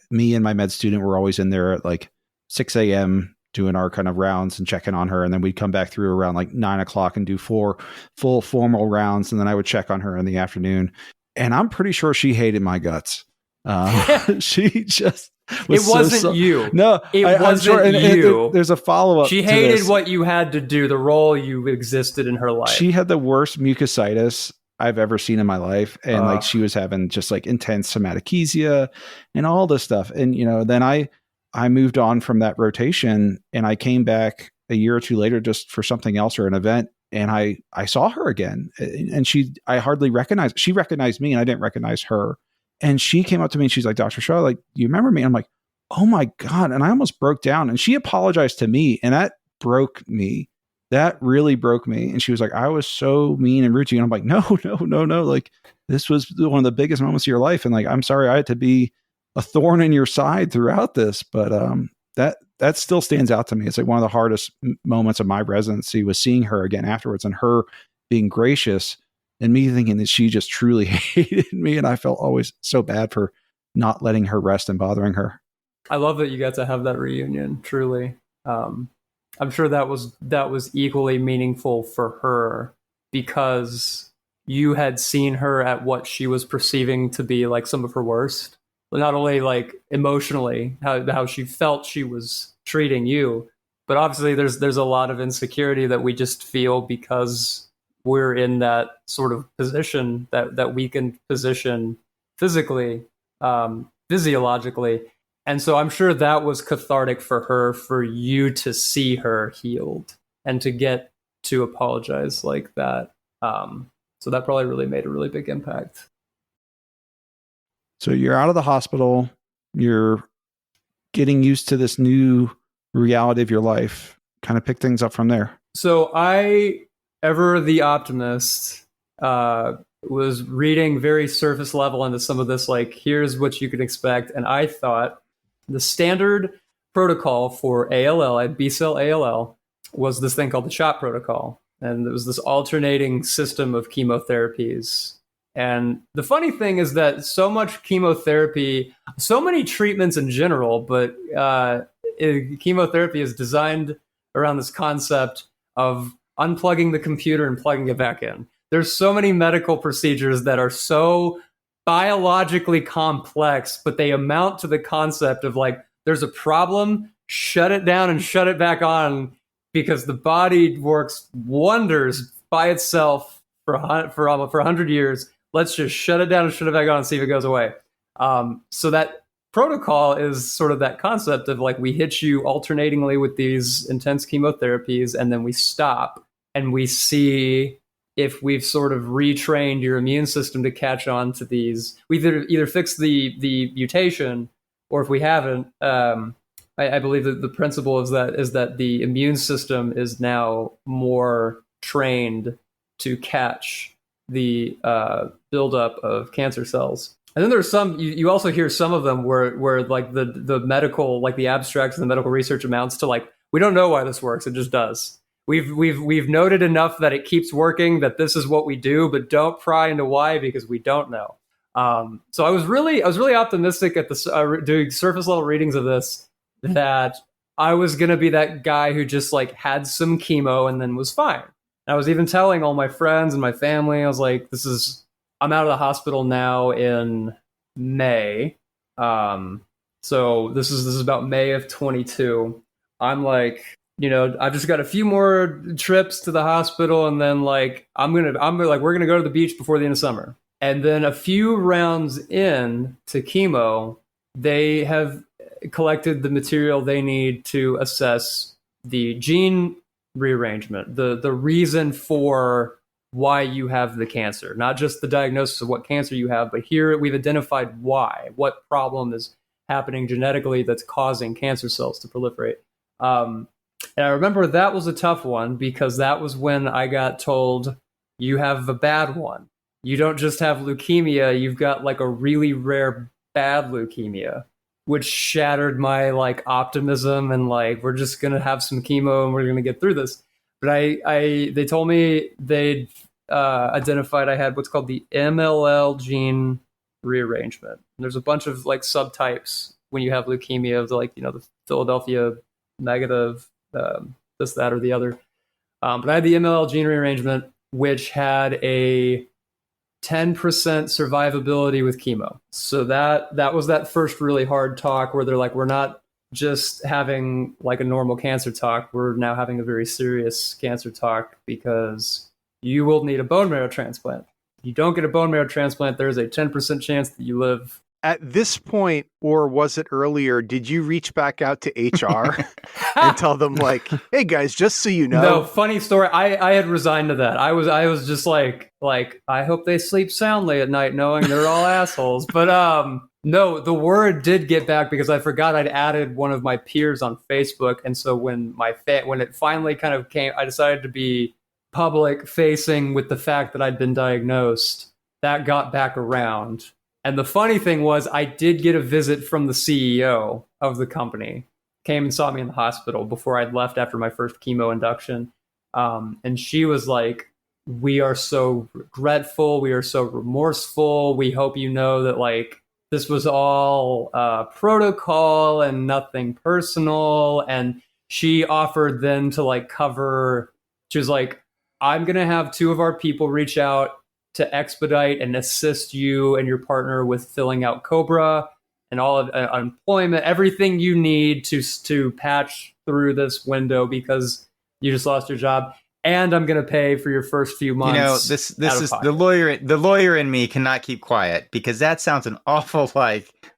me and my med student were always in there at like 6 a.m. doing our kind of rounds and checking on her. And then we'd come back through around like 9 o'clock and do 4 full formal rounds. And then I would check on her in the afternoon. And I'm pretty sure she hated my guts. She just was it wasn't you. No, it wasn't sure, you. There's a follow-up. She hated what you had to do, the role you existed in her life. She had the worst mucositis I've ever seen in my life. And like she was having just like intense somatochesia and all this stuff. And, you know, then I moved on from that rotation and I came back a year or two later just for something else or an event. And I saw her again, and she recognized me and I didn't recognize her. And she came up to me and she's like, Dr. Shaw, like, you remember me? I'm like, oh my God. And I almost broke down, and she apologized to me, and that broke me. That really broke me. And she was like, I was so mean and rude to you. And I'm like, no. Like, this was one of the biggest moments of your life. And like, I'm sorry I had to be a thorn in your side throughout this. But that still stands out to me. It's like one of the hardest moments of my residency was seeing her again afterwards, and her being gracious, and me thinking that she just truly hated me. And I felt always so bad for not letting her rest and bothering her. I love that you got to have that reunion. Truly. I'm sure that was equally meaningful for her, because you had seen her at what she was perceiving to be like some of her worst. Not only like emotionally, how she felt she was treating you, but obviously there's a lot of insecurity that we just feel because we're in that sort of position, that weakened position physically, physiologically. And so I'm sure that was cathartic for her, for you to see her healed and to get to apologize like that. So that probably really made a really big impact. So you're out of the hospital, you're getting used to this new reality of your life. Kind of pick things up from there. So I, ever the optimist, was reading very surface level into some of this, like, here's what you can expect. And I thought the standard protocol for ALL, I had B-cell ALL, was this thing called the SHOT protocol. And it was this alternating system of chemotherapies. And the funny thing is that so much chemotherapy, so many treatments in general, but chemotherapy is designed around this concept of unplugging the computer and plugging it back in. There's so many medical procedures that are so biologically complex, but they amount to the concept of like, there's a problem, shut it down and shut it back on, because the body works wonders by itself for 100 years. Let's just shut it down and shut it back on and see if it goes away. So that protocol is sort of that concept of like we hit you alternatingly with these intense chemotherapies, and then we stop and we see if we've sort of retrained your immune system to catch on to these. We've either fixed the mutation, or if we haven't, I believe that the principle is that the immune system is now more trained to catch the buildup of cancer cells. And then there's some, you also hear some of them where like the medical, like the abstracts and the medical research amounts to like, we don't know why this works, it just does. We've noted enough that it keeps working, that this is what we do, but don't pry into why because we don't know. So I was really optimistic at the doing surface level readings of this, that I was gonna be that guy who just like had some chemo and then was fine. And I was even telling all my friends and my family, I was like, I'm out of the hospital now in May. So this is about May of 22. I'm like, I've just got a few more trips to the hospital, and then like we're gonna go to the beach before the end of summer. And then a few rounds in to chemo, they have collected the material they need to assess the gene rearrangement, the reason for why you have the cancer, not just the diagnosis of what cancer you have, but here we've identified what problem is happening genetically that's causing cancer cells to proliferate. And I remember that was a tough one because that was when I got told, you have a bad one. You don't just have leukemia, you've got like a really rare bad leukemia, which shattered my like optimism and like, we're just going to have some chemo and we're going to get through this. But they told me they'd identified I had what's called the MLL gene rearrangement. And there's a bunch of like subtypes when you have leukemia of the Philadelphia negative, this, that, or the other. But I had the MLL gene rearrangement, which had a 10% survivability with chemo. So that was that first really hard talk where they're like, we're not just having like a normal cancer talk, we're now having a very serious cancer talk because you will need a bone marrow transplant. If you don't get a bone marrow transplant, there's a 10% chance that you live. At this point, or was it earlier, did you reach back out to HR and tell them like, hey guys, just so you know? No, funny story. I had resigned to that. I was just like, I hope they sleep soundly at night knowing they're all assholes. But no, the word did get back because I forgot I'd added one of my peers on Facebook. And so when it finally kind of came, I decided to be public facing with the fact that I'd been diagnosed. That got back around. And the funny thing was I did get a visit from the CEO of the company, came and saw me in the hospital before I'd left after my first chemo induction. And she was like, we are so regretful. We are so remorseful. We hope you know that like this was all protocol and nothing personal. And she offered then to like cover, she was like, I'm going to have 2 of our people reach out to expedite and assist you and your partner with filling out COBRA and all of unemployment, everything you need to patch through this window because you just lost your job. And I'm going to pay for your first few months. This is the lawyer in me cannot keep quiet because that sounds an awful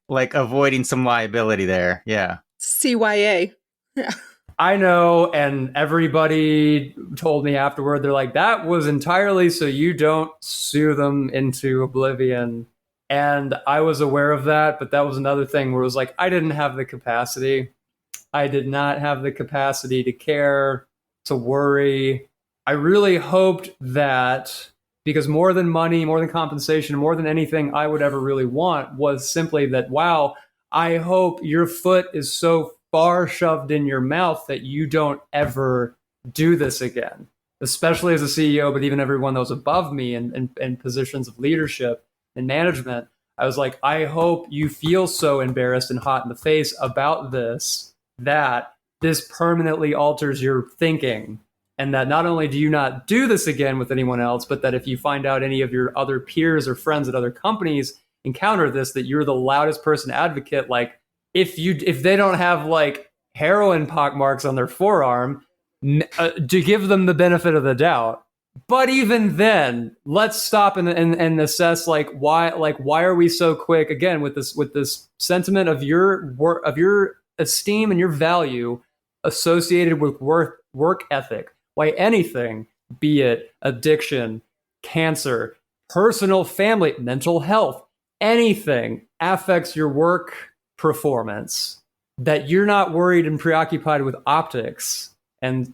like avoiding some liability there. Yeah. CYA. Yeah. I know, and everybody told me afterward, they're like, that was entirely so you don't sue them into oblivion. And I was aware of that, but that was another thing where it was like, I didn't have the capacity. I did not have the capacity to care, to worry. I really hoped that, because more than money, more than compensation, more than anything I would ever really want was simply that, wow, I hope your foot is so far shoved in your mouth that you don't ever do this again, especially as a CEO, but even everyone that was above me in positions of leadership and management. I was like, I hope you feel so embarrassed and hot in the face about this, that this permanently alters your thinking. And that not only do you not do this again with anyone else, but that if you find out any of your other peers or friends at other companies encounter this, that you're the loudest person advocate, like, if they don't have like heroin pock marks on their forearm, to give them the benefit of the doubt But even then, let's stop and assess why are we so quick again with this sentiment of your esteem and your value associated with work ethic. Why anything, be it addiction, cancer, personal, family, mental health, anything affects your work performance, that you're not worried and preoccupied with optics and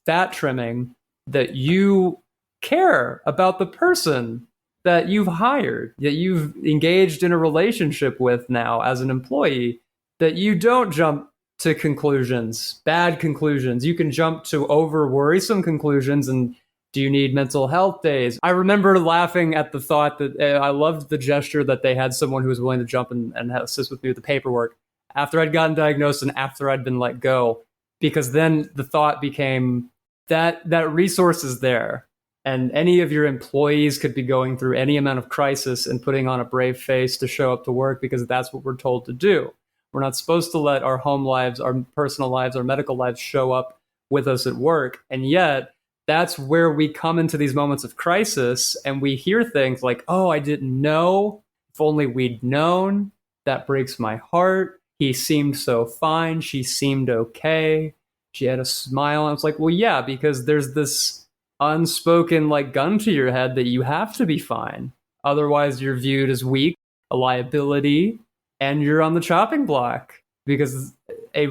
fat trimming, that you care about the person that you've hired, that you've engaged in a relationship with now as an employee, that you don't jump to conclusions, bad conclusions. You can jump to over worrisome conclusions. And do you need mental health days? I remember laughing at the thought that I loved the gesture that they had someone who was willing to jump and assist with me with the paperwork after I'd gotten diagnosed and after I'd been let go, because then the thought became that resource is there. And any of your employees could be going through any amount of crisis and putting on a brave face to show up to work, because that's what we're told to do. We're not supposed to let our home lives, our personal lives, our medical lives show up with us at work. And yet, that's where we come into these moments of crisis and we hear things like, oh, I didn't know. If only we'd known. That breaks my heart. He seemed so fine. She seemed okay. She had a smile. And I was like, well, yeah, because there's this unspoken gun to your head that you have to be fine. Otherwise, you're viewed as weak, a liability, and you're on the chopping block, because a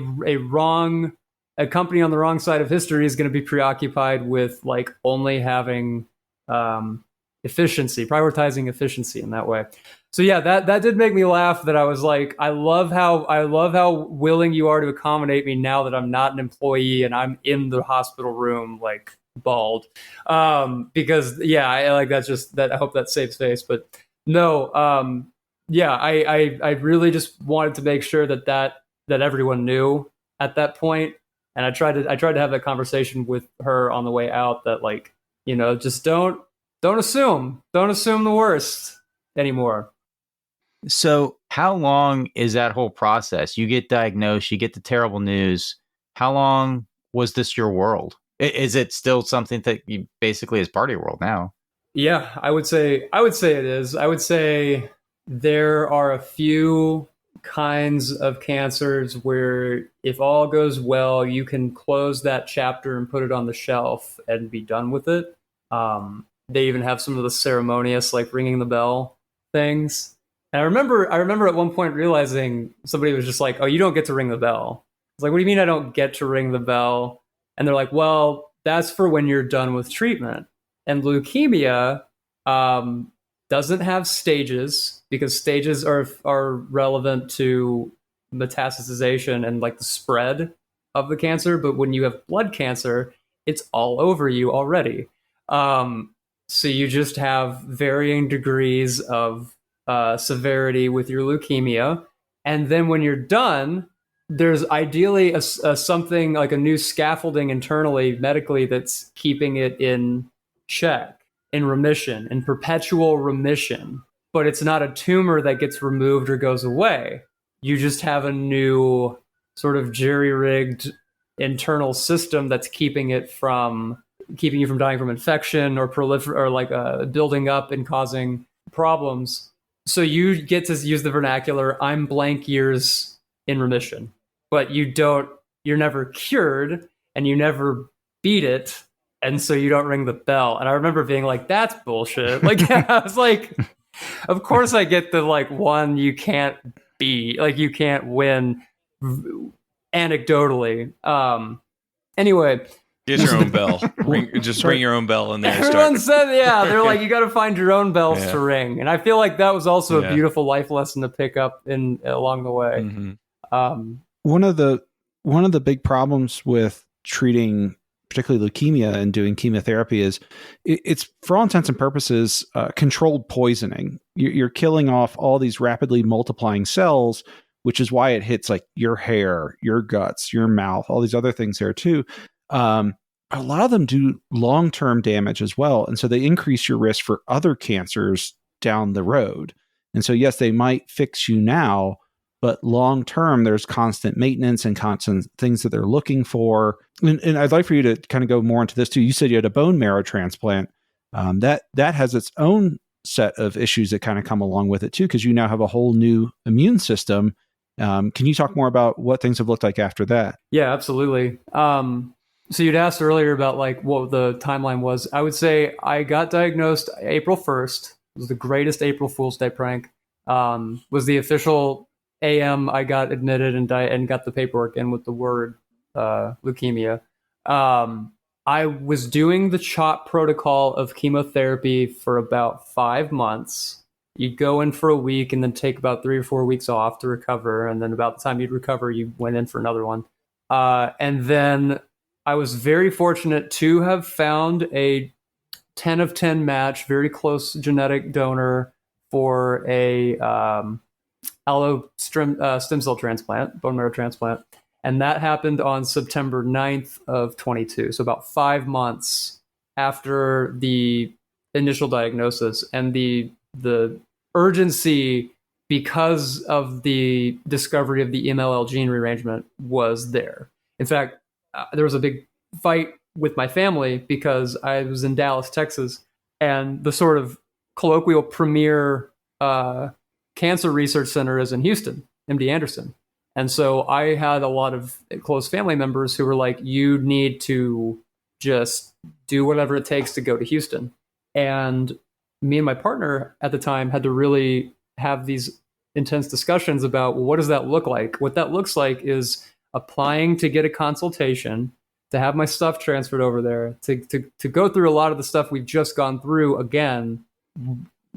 company on the wrong side of history is going to be preoccupied with only having efficiency, prioritizing efficiency in that way. So yeah, that did make me laugh. That I was like, I love how willing you are to accommodate me now that I'm not an employee and I'm in the hospital room bald. Because yeah, I that's just that. I hope that saves face. But no, yeah, I really just wanted to make sure that everyone knew at that point. And I tried to have that conversation with her on the way out that just don't assume the worst anymore. So how long is that whole process? You get diagnosed, you get the terrible news. How long was this your world? Is it still something that you basically is part of your world now? Yeah, I would say it is. I would say there are a few kinds of cancers where if all goes well, you can close that chapter and put it on the shelf and be done with it. They even have some of the ceremonious ringing the bell things. And I remember at one point realizing somebody was just like, oh, you don't get to ring the bell. I was like, what do you mean I don't get to ring the bell? And they're like, well, that's for when you're done with treatment. And leukemia doesn't have stages, because stages are relevant to metastasization and the spread of the cancer. But when you have blood cancer, it's all over you already. So you just have varying degrees of severity with your leukemia. And then when you're done, there's ideally a something like a new scaffolding internally, medically, that's keeping it in check, in remission, in perpetual remission. But it's not a tumor that gets removed or goes away. You just have a new sort of jerry-rigged internal system that's keeping you from dying from infection or building up and causing problems. So you get to use the vernacular, I'm blank years in remission, but you're never cured and you never beat it. And so you don't ring the bell. And I remember being like, that's bullshit. I was like, of course I get the one you can't beat, you can't win anecdotally. Anyway. Get your own bell. Ring your own bell in there. Everyone said, yeah, they're like, you got to find your own bells to ring. And I feel like that was also a beautiful life lesson to pick up along the way. Mm-hmm. One of the big problems with treating particularly leukemia and doing chemotherapy is it's for all intents and purposes controlled poisoning. You're killing off all these rapidly multiplying cells, which is why it hits your hair, your guts, your mouth, all these other things there too. A lot of them do long-term damage as well. And so they increase your risk for other cancers down the road. And so, yes, they might fix you now, but long term, there's constant maintenance and constant things that they're looking for. And I'd like for you to kind of go more into this too. You said you had a bone marrow transplant. That has its own set of issues that kind of come along with it too, because you now have a whole new immune system. Can you talk more about what things have looked like after that? Yeah, absolutely. So you'd asked earlier about like what the timeline was. I would say I got diagnosed April 1st. It was the greatest April Fool's Day prank. Was the official AM I got admitted and got the paperwork in with the word leukemia. I was doing the CHOP protocol of chemotherapy for about 5 months. You'd go in for a week and then take about 3 or 4 weeks off to recover. And then about the time you'd recover, you went in for another one. And then I was very fortunate to have found a 10 of 10 match, very close genetic donor for a allo stem cell transplant, bone marrow transplant. And that happened on September 9th of 22. So about 5 months after the initial diagnosis. And the urgency, because of the discovery of the MLL gene rearrangement, was there. In fact, there was a big fight with my family because I was in Dallas, Texas, and the sort of colloquial premier cancer research center is in Houston, MD Anderson. And so I had a lot of close family members who were like, you need to just do whatever it takes to go to Houston. And me and my partner at the time had to really have these intense discussions about, well, what does that look like? What that looks like is applying to get a consultation, to have my stuff transferred over there, to go through a lot of the stuff we've just gone through again,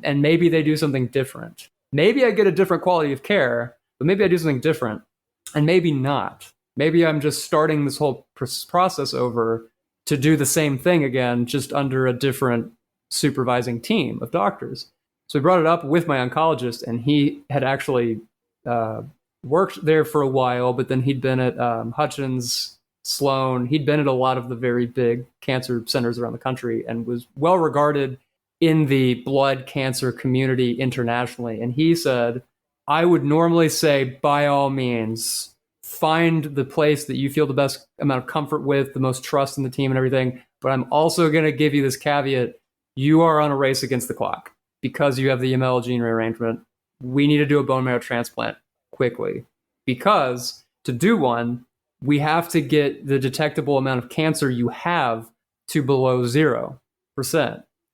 and maybe they do something different. Maybe I get a different quality of care, but maybe I do something different, and maybe not. Maybe I'm just starting this whole process over to do the same thing again, just under a different supervising team of doctors. So we brought it up with my oncologist, and he had actually worked there for a while, but then he'd been at Hutchins, Sloan. He'd been at a lot of the very big cancer centers around the country and was well regarded in the blood cancer community internationally. And he said, I would normally say, by all means, find the place that you feel the best amount of comfort with, the most trust in the team and everything. But I'm also going to give you this caveat. You are on a race against the clock because you have the ML gene rearrangement. We need to do a bone marrow transplant quickly, because to do one, we have to get the detectable amount of cancer you have to below 0%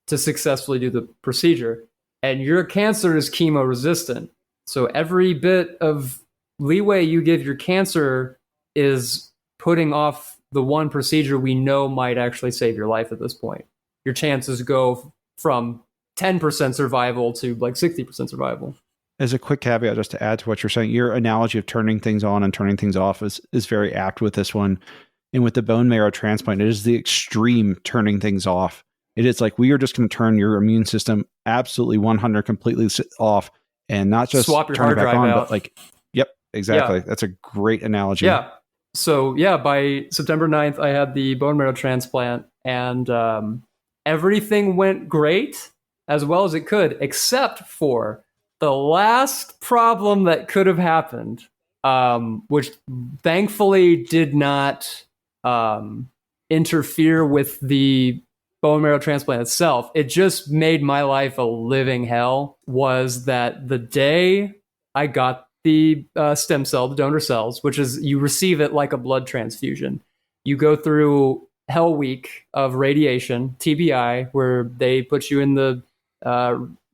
to successfully do the procedure. And your cancer is chemo resistant. So every bit of leeway you give your cancer is putting off the one procedure we know might actually save your life at this point. Your chances go from 10% survival to like 60% survival. As a quick caveat, just to add to what you're saying, your analogy of turning things on and turning things off is very apt with this one. And with the bone marrow transplant, it is the extreme turning things off. It is like, we are just going to turn your immune system absolutely 100 completely off, and not just swap your turn hard it back drive on, out. But like, yep, exactly. Yeah. That's a great analogy. Yeah. So yeah, by September 9th, I had the bone marrow transplant, and everything went great, as well as it could, except for the last problem that could have happened, which thankfully did not interfere with the bone marrow transplant itself. It just made my life a living hell. Was that the day I got the stem cell, the donor cells, which is, you receive it like a blood transfusion. You go through hell week of radiation, TBI, where they put you in the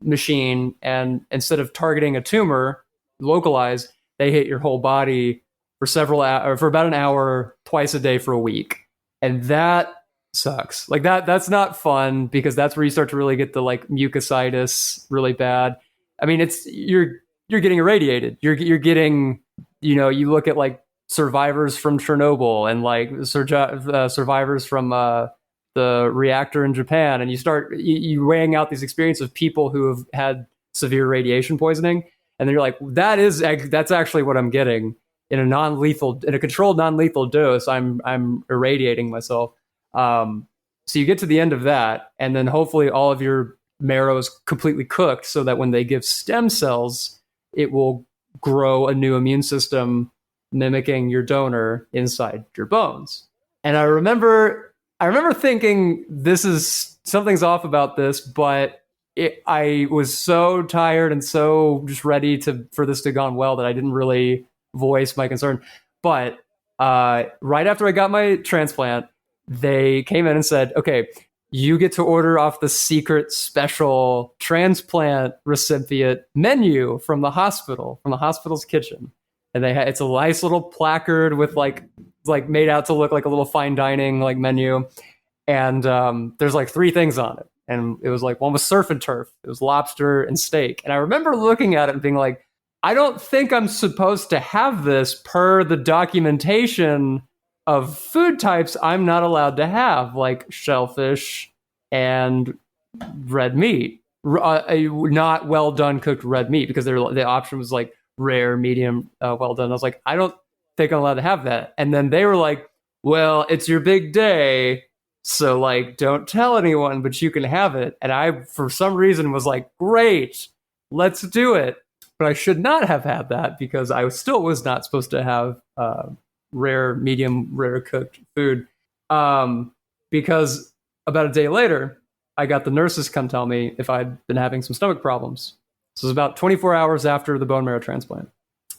machine, and instead of targeting a tumor localized, they hit your whole body for several hours, or for about an hour twice a day for a week. And that sucks. Like that's not fun, because that's where you start to really get the like mucositis really bad. I mean, it's you're getting irradiated. You're getting, you look at like survivors from Chernobyl and like survivors from the reactor in Japan, and you start you weighing out these experiences of people who have had severe radiation poisoning, and then you're like, that's actually what I'm getting in a controlled non-lethal dose. I'm irradiating myself. So you get to the end of that, and then hopefully all of your marrow is completely cooked, so that when they give stem cells, it will grow a new immune system mimicking your donor inside your bones. And I remember thinking, something's off about this, but I was so tired and so just ready for this to gone well that I didn't really voice my concern. But right after I got my transplant, they came in and said, okay, you get to order off the secret special transplant recipient menu from the hospital's kitchen. And it's a nice little placard with like made out to look like a little fine dining like menu. And there's like 3 things on it. And it was like, one was surf and turf. It was lobster and steak. And I remember looking at it and being like, I don't think I'm supposed to have this per the documentation of food types I'm not allowed to have, like shellfish and red meat, not well done cooked red meat, because the option was like rare, medium, well done. I was like, I don't think I'm allowed to have that. And then they were like, well, it's your big day, so like don't tell anyone, but you can have it. And I, for some reason, was like, great, let's do it. But I should not have had that, because I still was not supposed to have rare, medium, rare cooked food. Because about a day later, I got the nurses come tell me if I'd been having some stomach problems. So it was about 24 hours after the bone marrow transplant.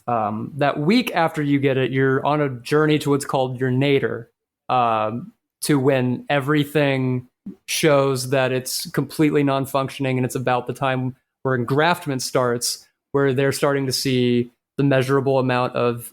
That week after you get it, you're on a journey to what's called your nadir, to when everything shows that it's completely non-functioning, and it's about the time where engraftment starts, where they're starting to see the measurable amount of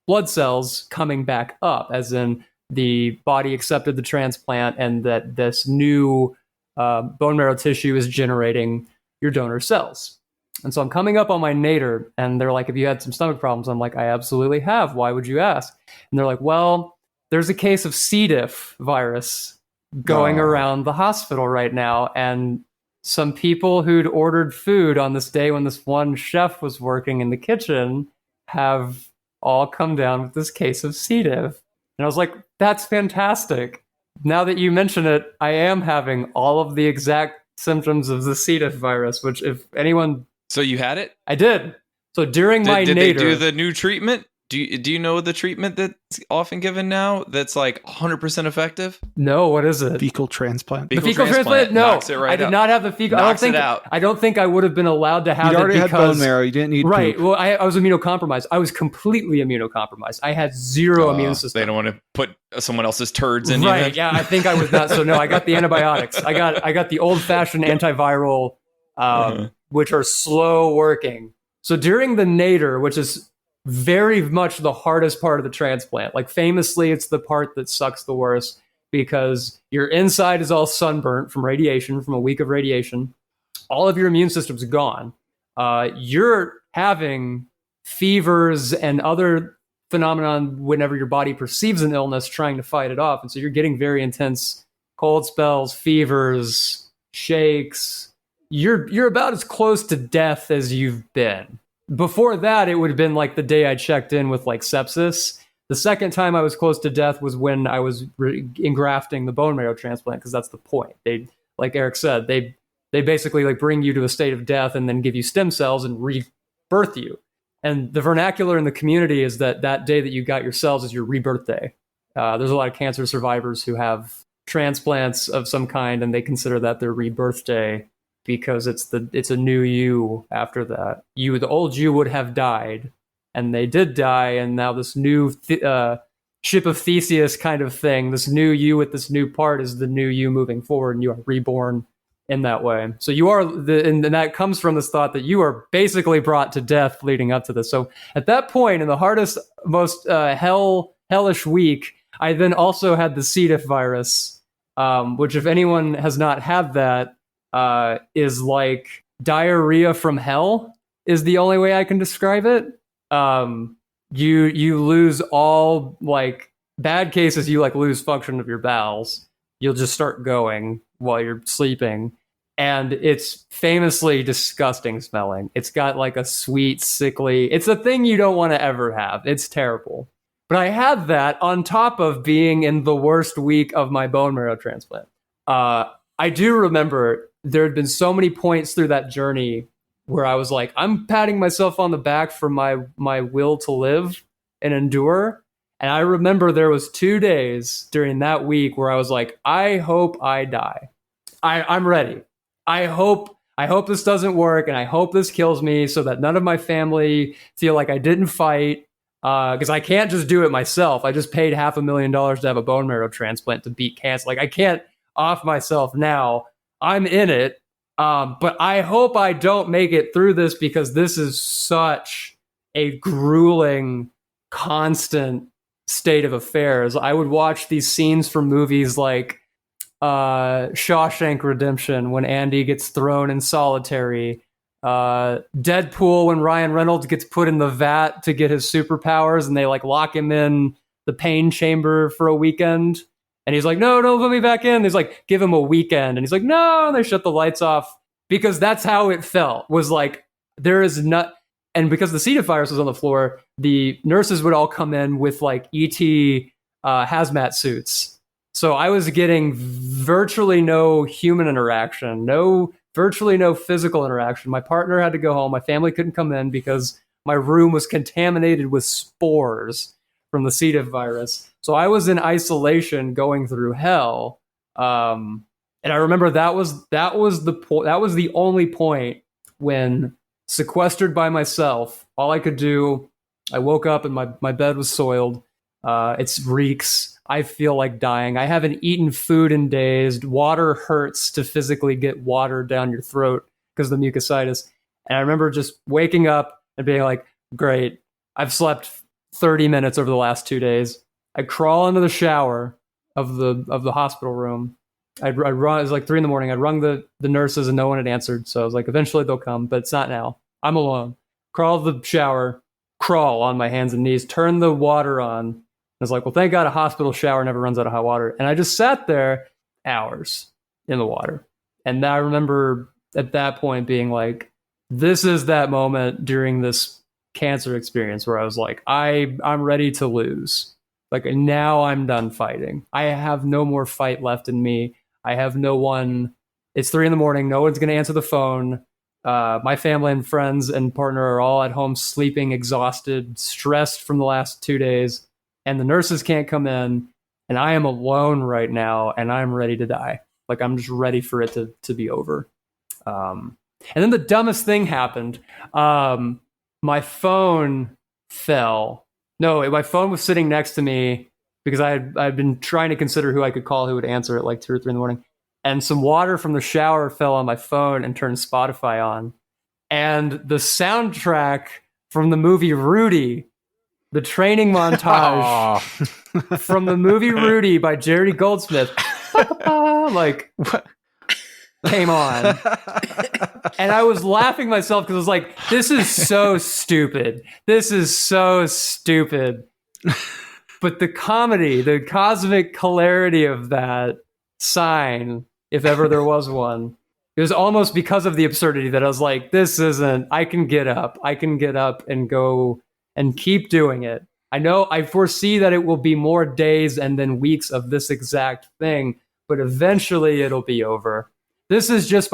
blood cells coming back up, as in the body accepted the transplant and that this new bone marrow tissue is generating your donor cells. And so I'm coming up on my nadir, and they're like, have you had some stomach problems? I'm like, I absolutely have. Why would you ask? And they're like, well, there's a case of C. diff virus going around the hospital right now, and some people who'd ordered food on this day when this one chef was working in the kitchen have all come down with this case of C. diff. And I was like, that's fantastic. Now that you mention it, I am having all of the exact symptoms of the C. diff virus, which if anyone... So you had it? I did. So during my nadir... Did they do the new treatment? Do you know the treatment that's often given now that's like 100% effective? No, what is it? Fecal transplant. The fecal transplant? No, I did not have the fecal. I don't think I would have been allowed to have it. You already had bone marrow. You didn't need right. poop. Well, I was immunocompromised. I was completely immunocompromised. I had zero immune system. They don't want to put someone else's turds in you. Right. Yeah, I think I was not. So no, I got the antibiotics. I got the old-fashioned antiviral, which are slow working. So during the nadir, which is very much the hardest part of the transplant. Like famously, it's the part that sucks the worst, because your inside is all sunburnt from radiation, from a week of radiation. All of your immune system's gone. You're having fevers and other phenomenon whenever your body perceives an illness, trying to fight it off. And so you're getting very intense cold spells, fevers, shakes. You're about as close to death as you've been. Before that, it would have been like the day I checked in with like sepsis. The second time I was close to death was when I was engrafting the bone marrow transplant, because that's the point. They, like Eric said, they basically like bring you to a state of death and then give you stem cells and rebirth you. And the vernacular in the community is that day that you got your cells is your rebirth day. There's a lot of cancer survivors who have transplants of some kind, and they consider that their rebirth day, because it's a new you after that. The old you would have died, and they did die, and now this new ship of Theseus kind of thing, this new you with this new part is the new you moving forward, and you are reborn in that way. So you are, and that comes from this thought that you are basically brought to death leading up to this. So at that point, in the hardest, most hellish week, I then also had the C. diff virus, which if anyone has not had that, is like diarrhea from hell is the only way I can describe it. You lose all, like, bad cases, you like lose function of your bowels. You'll just start going while you're sleeping. And it's famously disgusting smelling. It's got like a sweet, sickly, it's a thing you don't want to ever have. It's terrible. But I had that on top of being in the worst week of my bone marrow transplant. I do remember there had been so many points through that journey where I was like, I'm patting myself on the back for my will to live and endure. And I remember there was 2 days during that week where I was like, I hope I die. I'm ready. I hope this doesn't work, and I hope this kills me so that none of my family feel like I didn't fight. Because I can't just do it myself. I just paid $500,000 to have a bone marrow transplant to beat cancer. Like, I can't off myself now. I'm in it. But I hope I don't make it through this, because this is such a grueling, constant state of affairs. I would watch these scenes from movies like Shawshank Redemption, when Andy gets thrown in solitary, Deadpool, when Ryan Reynolds gets put in the vat to get his superpowers and they like lock him in the pain chamber for a weekend, and he's like, no, don't put me back in. He's like, give him a weekend, and he's like, no, and they shut the lights off, because that's how it felt. Was like, there is not. And because the C. diff virus was on the floor, the nurses would all come in with like ET hazmat suits. So I was getting virtually no human interaction, virtually no physical interaction. My partner had to go home. My family couldn't come in because my room was contaminated with spores from the C. diff virus. So I was in isolation, going through hell. And I remember that was the only point when, sequestered by myself, all I could do, I woke up and my bed was soiled. It reeks. I feel like dying. I haven't eaten food in days. Water hurts to physically get water down your throat because of the mucositis. And I remember just waking up and being like, great, I've slept 30 minutes over the last 2 days. I crawl into the shower of the hospital room. I'd run. It was like 3 a.m. I'd rung the nurses and no one had answered. So I was like, eventually they'll come, but it's not now. I'm alone. Crawl to the shower, crawl on my hands and knees, turn the water on. I was like, well, thank God a hospital shower never runs out of hot water. And I just sat there hours in the water. And I remember at that point being like, this is that moment during this cancer experience where I was like, I'm ready to lose. Like, now I'm done fighting. I have no more fight left in me. I have no one. It's 3 a.m. No one's going to answer the phone. My family and friends and partner are all at home sleeping, exhausted, stressed from the last 2 days. And the nurses can't come in. And I am alone right now. And I'm ready to die. Like, I'm just ready for it to be over. And then the dumbest thing happened. My phone fell. No, my phone was sitting next to me because I'd been trying to consider who I could call who would answer at like 2 or 3 a.m. And some water from the shower fell on my phone and turned Spotify on. And the soundtrack from the movie Rudy, the training montage from the movie Rudy by Jerry Goldsmith, like, came on. And I was laughing myself because I was like, this is so stupid. This is so stupid. But the comedy, the cosmic hilarity of that sign, if ever there was one, it was almost because of the absurdity that I was like, this isn't, I can get up and go and keep doing it. I know, I foresee that it will be more days and then weeks of this exact thing, but eventually it'll be over. This is just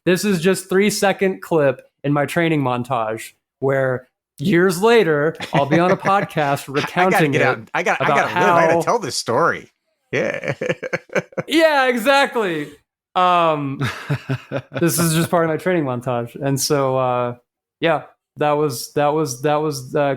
this is just 3-second clip in my training montage where years later I'll be on a podcast recounting I gotta tell this story. Yeah. Yeah, exactly. This is just part of my training montage. And so yeah, that was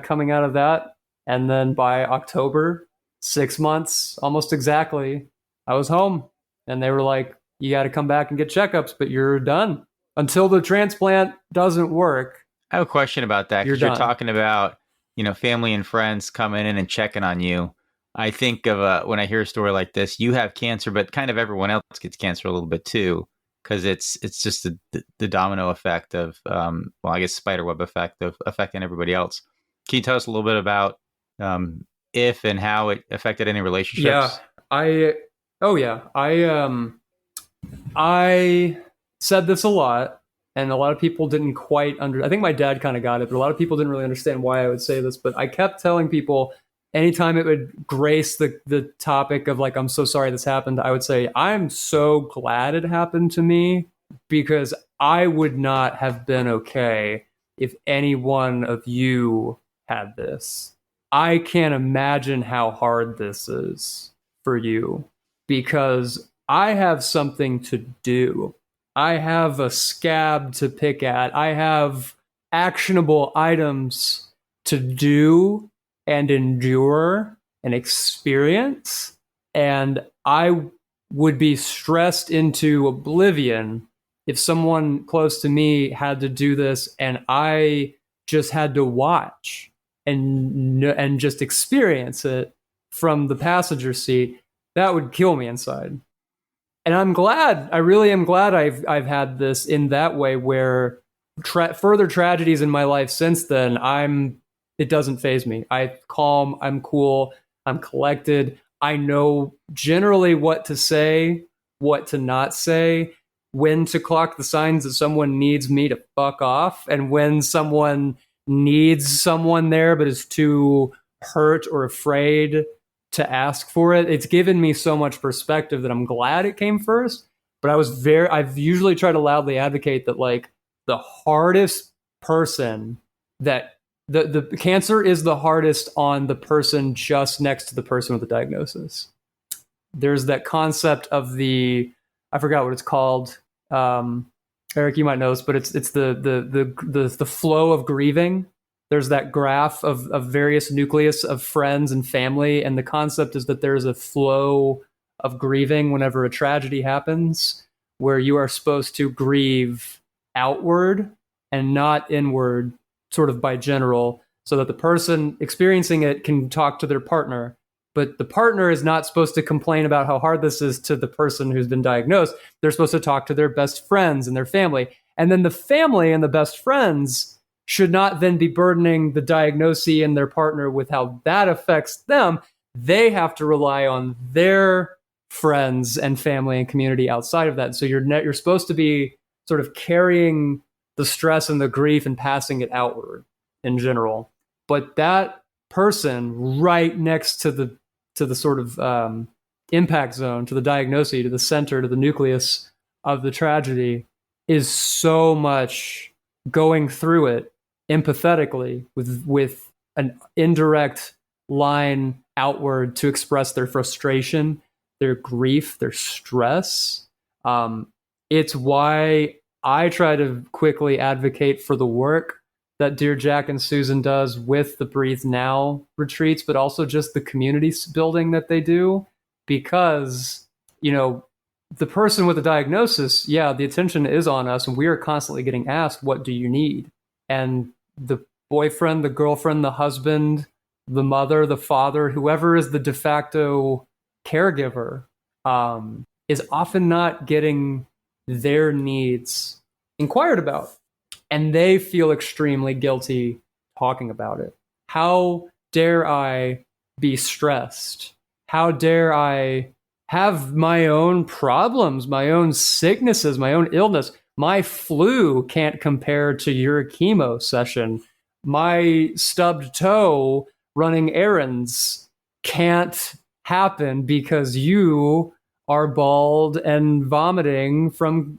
coming out of that. And then by October, 6 months almost exactly, I was home. And they were like, you got to come back and get checkups, but you're done until the transplant doesn't work. I have a question about that, because you're talking about, family and friends coming in and checking on you. I think of when I hear a story like this, you have cancer, but kind of everyone else gets cancer a little bit too, because it's just the domino effect of, I guess spiderweb effect of affecting everybody else. Can you tell us a little bit about if and how it affected any relationships? I said this a lot, and a lot of people didn't quite I think my dad kind of got it, but a lot of people didn't really understand why I would say this. But I kept telling people, anytime it would grace the topic of like, I'm so sorry this happened, I would say, I'm so glad it happened to me, because I would not have been okay if any one of you had this. I can't imagine how hard this is for you because I have something to do. I have a scab to pick at. I have actionable items to do and endure and experience. And I would be stressed into oblivion if someone close to me had to do this and I just had to watch and just experience it from the passenger seat. That would kill me inside. And I really am glad I've had this in that way where further tragedies in my life since then, it doesn't faze me. I'm calm, I'm cool, I'm collected. I know generally what to say, what to not say, when to clock the signs that someone needs me to fuck off, and when someone needs someone there but is too hurt or afraid to ask for it. It's given me so much perspective that I'm glad it came first. But I've usually tried to loudly advocate that like the hardest person that the cancer is the hardest on the person just next to the person with the diagnosis. There's that concept of I forgot what it's called. Eric, you might know this, but it's the flow of grieving. There's that graph of various nucleus of friends and family, and the concept is that there's a flow of grieving whenever a tragedy happens, where you are supposed to grieve outward and not inward, sort of by general, so that the person experiencing it can talk to their partner. But the partner is not supposed to complain about how hard this is to the person who's been diagnosed. They're supposed to talk to their best friends and their family. And then the family and the best friends should not then be burdening the diagnosee and their partner with how that affects them. They have to rely on their friends and family and community outside of that. So you're supposed to be sort of carrying the stress and the grief and passing it outward in general. But that person right next to the sort of impact zone, to the diagnosis, to the center, to the nucleus of the tragedy, is so much going through it empathetically with an indirect line outward to express their frustration, their grief, their stress. It's why I try to quickly advocate for the work that Dear Jack and Susan does with the Breathe Now retreats, but also just the community building that they do, because, the person with the diagnosis, the attention is on us, and we are constantly getting asked, what do you need? And the boyfriend, the girlfriend, the husband, the mother, the father, whoever is the de facto caregiver, is often not getting their needs inquired about. And they feel extremely guilty talking about it. How dare I be stressed? How dare I have my own problems, my own sicknesses, my own illness? My flu can't compare to your chemo session. My stubbed toe running errands can't happen because you are bald and vomiting from,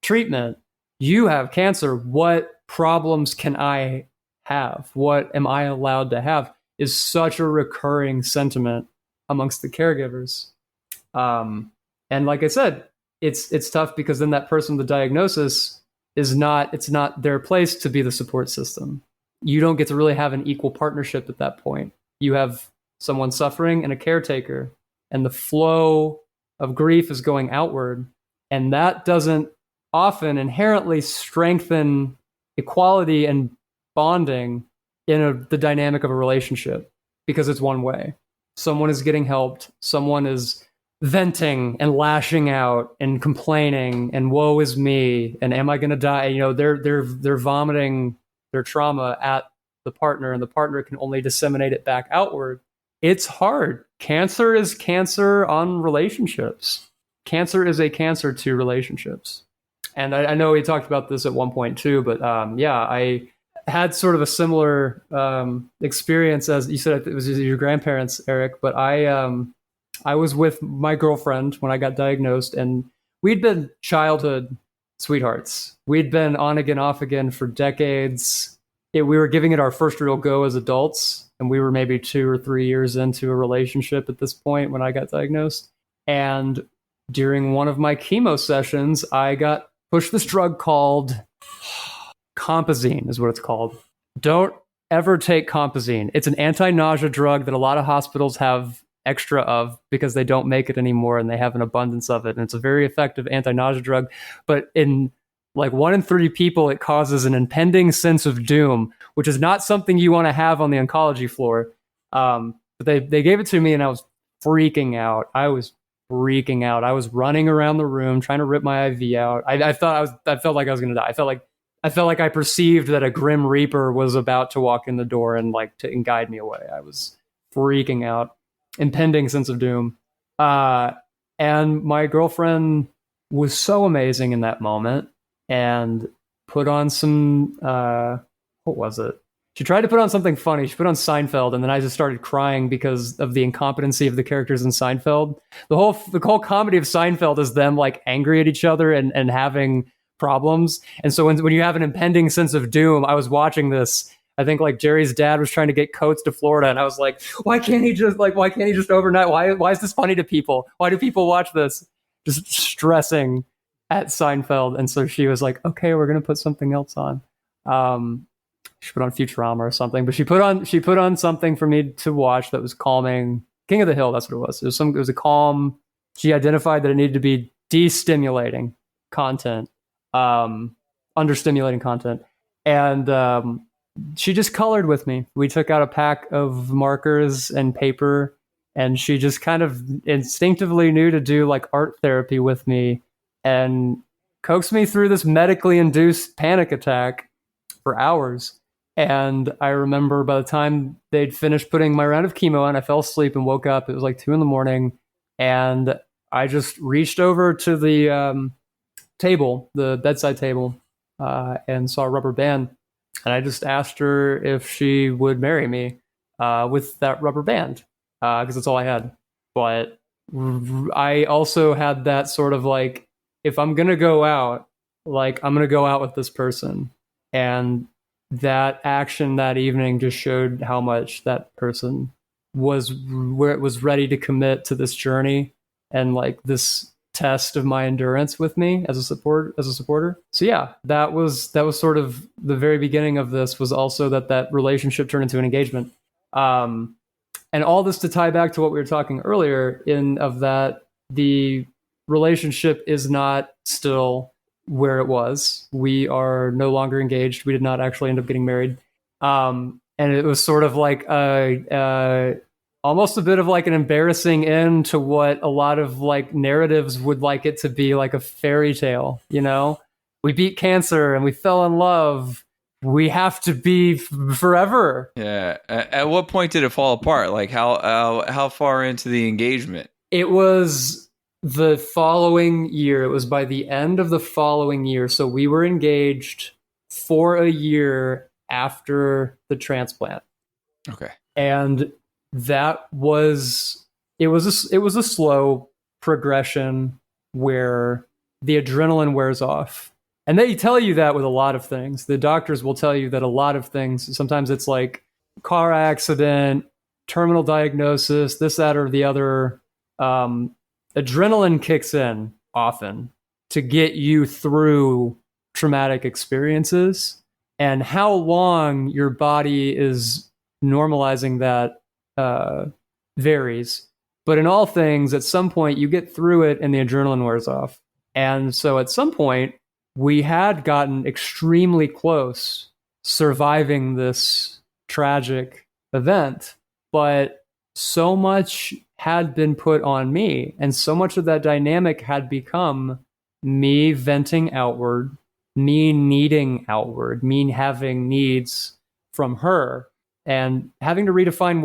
treatment. You have cancer. What problems can I have? What am I allowed to have? Is such a recurring sentiment amongst the caregivers. And like I said, it's tough because then that person with the diagnosis it's not their place to be the support system. You don't get to really have an equal partnership at that point. You have someone suffering and a caretaker, and the flow of grief is going outward. And that doesn't often inherently strengthen equality and bonding in the dynamic of a relationship, because it's one way. Someone is getting helped. Someone is venting and lashing out and complaining and woe is me and am I going to die? They're vomiting their trauma at the partner, and the partner can only disseminate it back outward. It's hard. Cancer is cancer on relationships. Cancer is a cancer to relationships. And I know we talked about this at one point too, but I had sort of a similar experience as you said. It was your grandparents, Eric, but I was with my girlfriend when I got diagnosed, and we'd been childhood sweethearts. We'd been on again, off again for decades. We were giving it our first real go as adults, and we were maybe 2 or 3 years into a relationship at this point when I got diagnosed. And during one of my chemo sessions, I got pushed this drug called Compazine, is what it's called. Don't ever take Compazine. It's an anti-nausea drug that a lot of hospitals have extra of because they don't make it anymore and they have an abundance of it. And it's a very effective anti-nausea drug. But in like 1 in 3 people, it causes an impending sense of doom, which is not something you want to have on the oncology floor. But they gave it to me and I was freaking out. I was running around the room trying to rip my IV out. I felt like I was going to die. I felt like I perceived that a grim reaper was about to walk in the door and and guide me away. I was freaking out, impending sense of doom. And my girlfriend was so amazing in that moment and put on some, what was it? She tried to put on something funny. She put on Seinfeld, and then I just started crying because of the incompetency of the characters in Seinfeld. The whole comedy of Seinfeld is them like angry at each other and having problems. And so when you have an impending sense of doom, I was watching this. I think like Jerry's dad was trying to get coats to Florida, and I was like, why can't he just overnight? Why is this funny to people? Why do people watch this? Just stressing at Seinfeld. And so she was like, okay, we're gonna put something else on. She put on Futurama or something, but she put on something for me to watch that was calming. King of the Hill, that's what it was. It was a calm. She identified that it needed to be destimulating content, understimulating content, and she just colored with me. We took out a pack of markers and paper, and she just kind of instinctively knew to do like art therapy with me and coaxed me through this medically induced panic attack for hours. And I remember by the time they'd finished putting my round of chemo on, I fell asleep and woke up. It was like 2 a.m. And I just reached over to the table, the bedside table, and saw a rubber band. And I just asked her if she would marry me with that rubber band, because that's all I had. But I also had that sort of like, if I'm going to go out, like I'm going to go out with this person. And that action that evening just showed how much that person was ready to commit to this journey and like this test of my endurance with me as a supporter. So yeah, that was sort of the very beginning of this, was also that relationship turned into an engagement. And all this to tie back to what we were talking earlier the relationship is not still where it was. We are no longer engaged. We did not actually end up getting married. And it was sort of like almost a bit of like an embarrassing end to what a lot of like narratives would like it to be, like a fairy tale, you know? We beat cancer and we fell in love. We have to be forever. Yeah. At what point did it fall apart? Like how far into the engagement? It was the following year. It was by the end of the following year. So we were engaged for a year after the transplant. Okay. And it was a slow progression where the adrenaline wears off. And they tell you that with a lot of things. The doctors will tell you that a lot of things, sometimes it's like car accident, terminal diagnosis, this, that, or the other. Adrenaline kicks in often to get you through traumatic experiences, and how long your body is normalizing that varies. But in all things, at some point you get through it and the adrenaline wears off. And so at some point we had gotten extremely close surviving this tragic event, but so much had been put on me, and so much of that dynamic had become me venting outward, me needing outward, me having needs from her, and having to redefine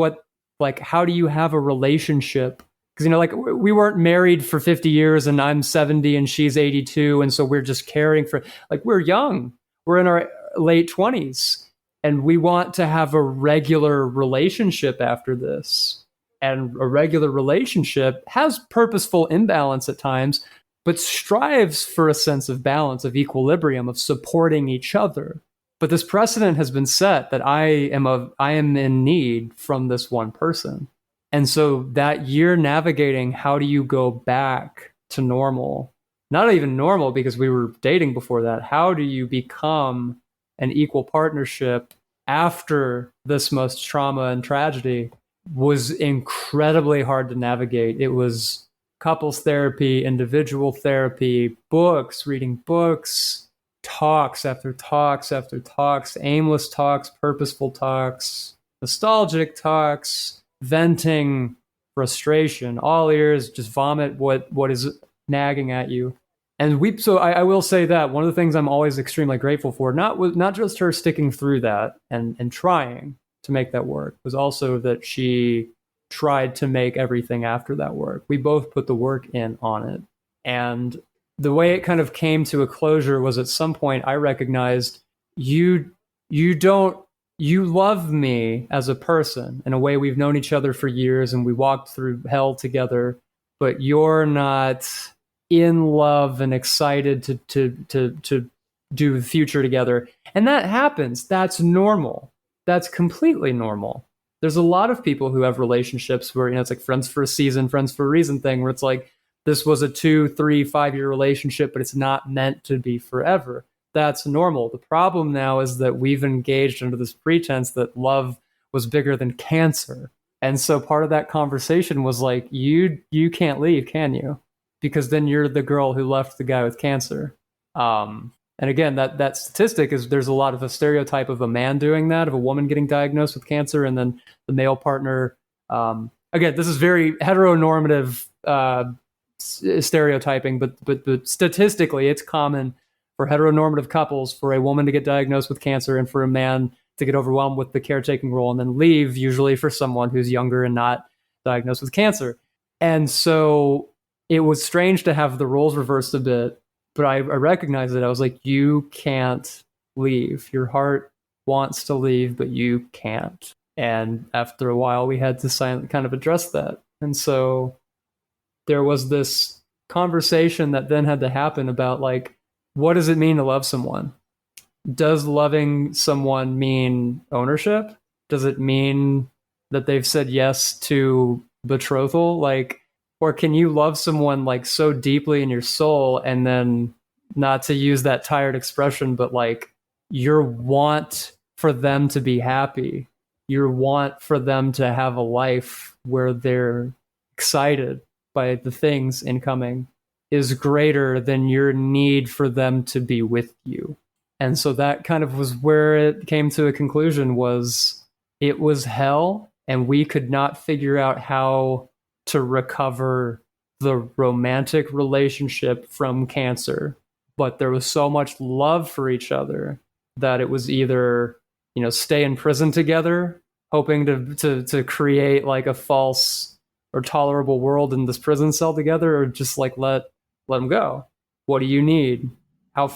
how do you have a relationship? Because, you know, like we weren't married for 50 years and I'm 70 and she's 82. And so we're just caring for, like, we're young, we're in our late 20s, and we want to have a regular relationship after this. And a regular relationship has purposeful imbalance at times, but strives for a sense of balance, of equilibrium, of supporting each other. But this precedent has been set that I am in need from this one person. And so that year navigating, how do you go back to normal? Not even normal, because we were dating before that. How do you become an equal partnership after this most trauma and tragedy was incredibly hard to navigate. It was couples therapy, individual therapy, books, reading books, talks after talks after talks, aimless talks, purposeful talks, nostalgic talks, venting frustration, all ears, just vomit what is nagging at you. And I will say that one of the things I'm always extremely grateful for, not just her sticking through that and trying to make that work, was also that she tried to make everything after that work. We both put the work in on it. And the way it kind of came to a closure was at some point I recognized you love me as a person in a way. We've known each other for years and we walked through hell together, but you're not in love and excited to do the future together. And that happens. That's normal. That's completely normal. There's a lot of people who have relationships where, it's like friends for a season, friends for a reason thing, where it's like, this was a 2, 3, 5-year relationship, but it's not meant to be forever. That's normal. The problem now is that we've engaged under this pretense that love was bigger than cancer. And so part of that conversation was like, you can't leave, can you? Because then you're the girl who left the guy with cancer. And again, that statistic is there's a lot of a stereotype of a man doing that, of a woman getting diagnosed with cancer, and then the male partner. Again, this is very heteronormative stereotyping, but statistically, it's common for heteronormative couples for a woman to get diagnosed with cancer and for a man to get overwhelmed with the caretaking role and then leave, usually for someone who's younger and not diagnosed with cancer. And so it was strange to have the roles reversed a bit, but I recognized it. I was like, you can't leave. Your heart wants to leave, but you can't. And after a while, we had to kind of address that. And so there was this conversation that then had to happen about, like, what does it mean to love someone? Does loving someone mean ownership? Does it mean that they've said yes to betrothal? Like, or can you love someone like so deeply in your soul and then, not to use that tired expression, but like your want for them to be happy, your want for them to have a life where they're excited by the things incoming is greater than your need for them to be with you. And so that kind of was where it came to a conclusion. Was it was hell, and we could not figure out how to recover the romantic relationship from cancer. But there was so much love for each other that it was either, stay in prison together, hoping to create like a false or tolerable world in this prison cell together, or just like let them go. What do you need? Do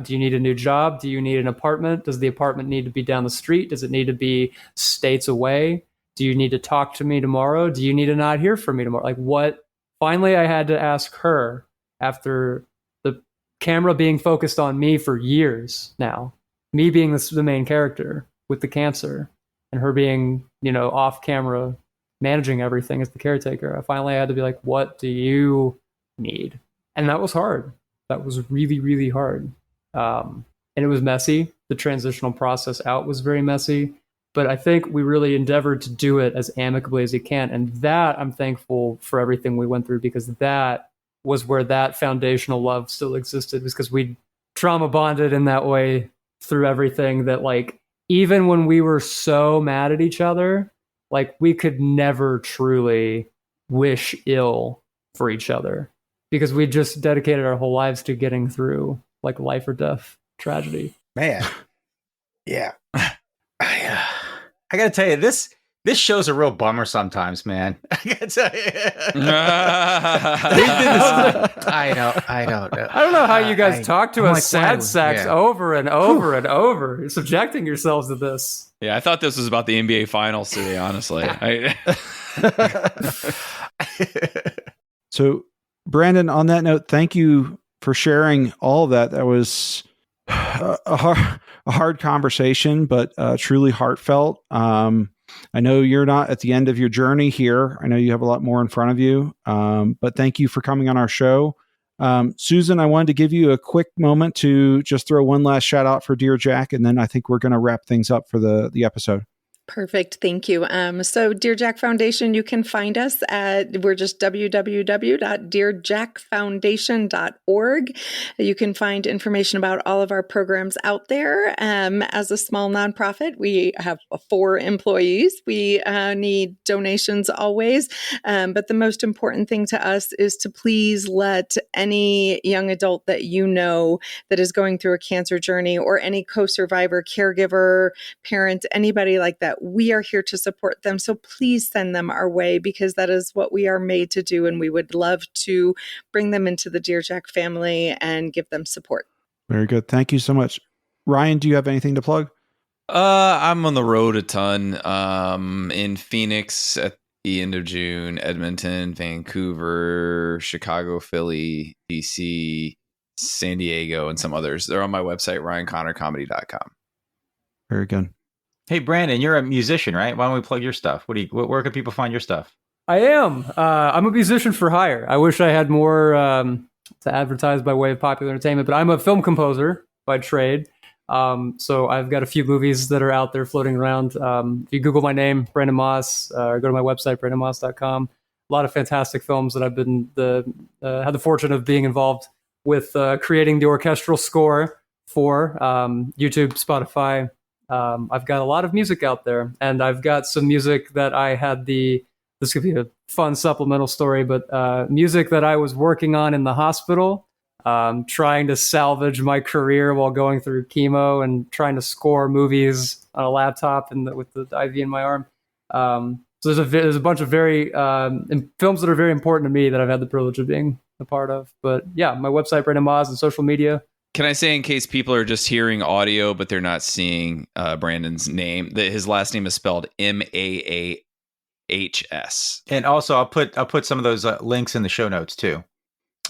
you need a new job? Do you need an apartment? Does the apartment need to be down the street? Does it need to be states away? Do you need to talk to me tomorrow? Do you need to not hear from me tomorrow? Like, what? Finally, I had to ask her, after the camera being focused on me for years now, me being the main character with the cancer, and her being, off camera managing everything as the caretaker. I finally had to be like, what do you need? And that was hard. That was really, really hard. And it was messy. The transitional process out was very messy. But I think we really endeavored to do it as amicably as you can. And that I'm thankful for everything we went through, because that was where that foundational love still existed, because we trauma bonded in that way through everything, that like, even when we were so mad at each other, like we could never truly wish ill for each other, because we just dedicated our whole lives to getting through like life or death tragedy. Man. Yeah. I gotta tell you, this show's a real bummer sometimes, man. I gotta tell you. I don't know. I don't know how you guys talk to us sad sacks over and over and over. You're subjecting yourselves to this. Yeah, I thought this was about the NBA Finals today, honestly. So Brandon, on that note, thank you for sharing all of that. That was a hard conversation, but truly heartfelt. I know you're not at the end of your journey here. I know you have a lot more in front of you, but thank you for coming on our show. Susan, I wanted to give you a quick moment to just throw one last shout out for Dear Jack, and then I think we're going to wrap things up for the episode. Perfect. Thank you. So Dear Jack Foundation, you can find us we're just www.dearjackfoundation.org. You can find information about all of our programs out there. As a small nonprofit, we have 4 employees. We need donations always. But the most important thing to us is to please let any young adult that you know that is going through a cancer journey, or any co-survivor, caregiver, parent, anybody like that, we are here to support them. So please send them our way, because that is what we are made to do. And we would love to bring them into the Dear Jack family and give them support. Very good. Thank you so much. Ryan, do you have anything to plug? I'm on the road a ton. In Phoenix at the end of June, Edmonton, Vancouver, Chicago, Philly, DC, San Diego, and some others. They're on my website, ryanconnorcomedy.com. Very good. Hey, Brandon, you're a musician, right? Why don't we plug your stuff? Where can people find your stuff? I am. I'm a musician for hire. I wish I had more to advertise by way of popular entertainment, but I'm a film composer by trade. So I've got a few movies that are out there floating around. If you Google my name, Brandon Maahs, or go to my website, brandonmaahs.com. A lot of fantastic films that I've been had the fortune of being involved with creating the orchestral score for YouTube, Spotify. I've got a lot of music out there, and I've got some music that I had this could be a fun supplemental story, but music that I was working on in the hospital, trying to salvage my career while going through chemo and trying to score movies on a laptop and with the IV in my arm. So there's a bunch of very films that are very important to me that I've had the privilege of being a part of. But yeah, my website, Brandon Maahs, and social media. Can I say, in case people are just hearing audio, but they're not seeing Brandon's name, that his last name is spelled Maahs. And also, I'll put some of those links in the show notes too.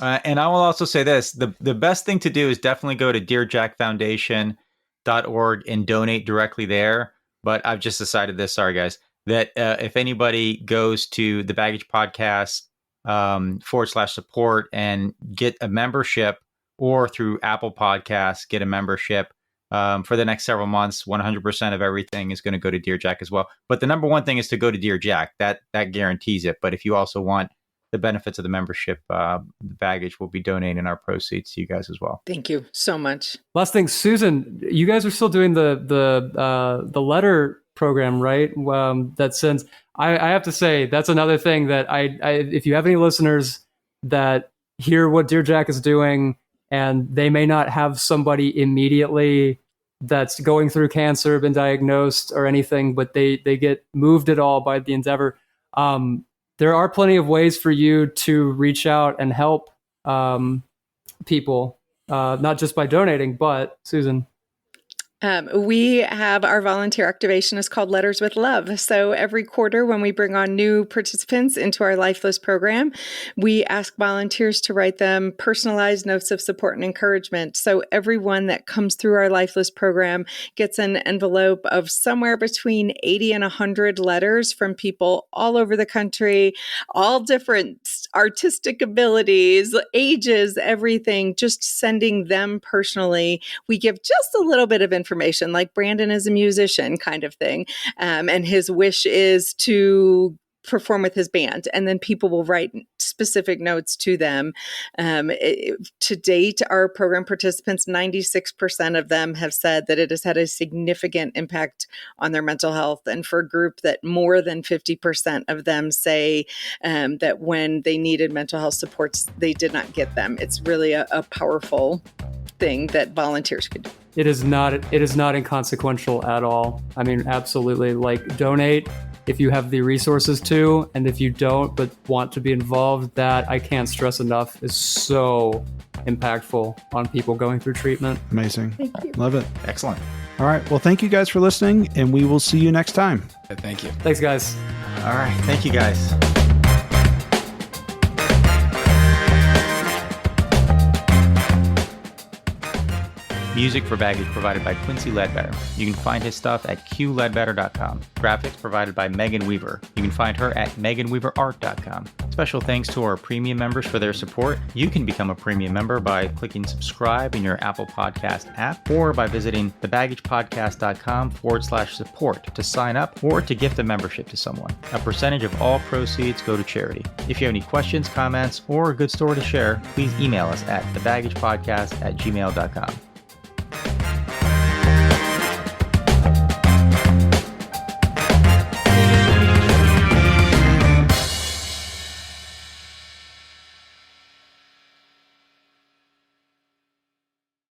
And I will also say this: the best thing to do is definitely go to DearJackFoundation.org and donate directly there. But I've just decided this. Sorry, guys. That if anybody goes to the Baggage Podcast /support and get a membership, or through Apple Podcasts, get a membership for the next several months, 100% of everything is going to go to Dear Jack as well. But the number one thing is to go to Dear Jack. That guarantees it. But if you also want the benefits of the membership, the Baggage will be donating our proceeds to you guys as well. Thank you so much. Last thing, Susan, you guys are still doing the letter program, right? That sends. I have to say that's another thing that I if you have any listeners that hear what Dear Jack is doing, and they may not have somebody immediately that's going through cancer, been diagnosed or anything, but they get moved at all by the endeavor. There are plenty of ways for you to reach out and help people, not just by donating, but Susan. We have our volunteer activation is called Letters with Love. So every quarter when we bring on new participants into our Lifeless program, we ask volunteers to write them personalized notes of support and encouragement. So everyone that comes through our Lifeless program gets an envelope of somewhere between 80 and 100 letters from people all over the country, all different artistic abilities, ages, everything, just sending them personally. We give just a little bit of information, like Brandon is a musician kind of thing. And his wish is to perform with his band, and then people will write specific notes to them. To date, our program participants, 96% of them have said that it has had a significant impact on their mental health. And for a group that more than 50% of them say that when they needed mental health supports, they did not get them. It's really a powerful thing that volunteers could do. It is not inconsequential at all. I mean, absolutely. Like, donate if you have the resources to, and if you don't but want to be involved, that I can't stress enough is so impactful on people going through treatment. Amazing. Thank you. Love it. Excellent. All right. Well, thank you guys for listening, and we will see you next time. Thank you. Thanks, guys. All right. Thank you, guys. Music for Baggage provided by Quincy Ledbetter. You can find his stuff at qledbetter.com. Graphics provided by Megan Weaver. You can find her at meganweaverart.com. Special thanks to our premium members for their support. You can become a premium member by clicking subscribe in your Apple Podcast app or by visiting thebaggagepodcast.com/support to sign up or to gift a membership to someone. A percentage of all proceeds go to charity. If you have any questions, comments, or a good story to share, please email us at thebaggagepodcast@gmail.com.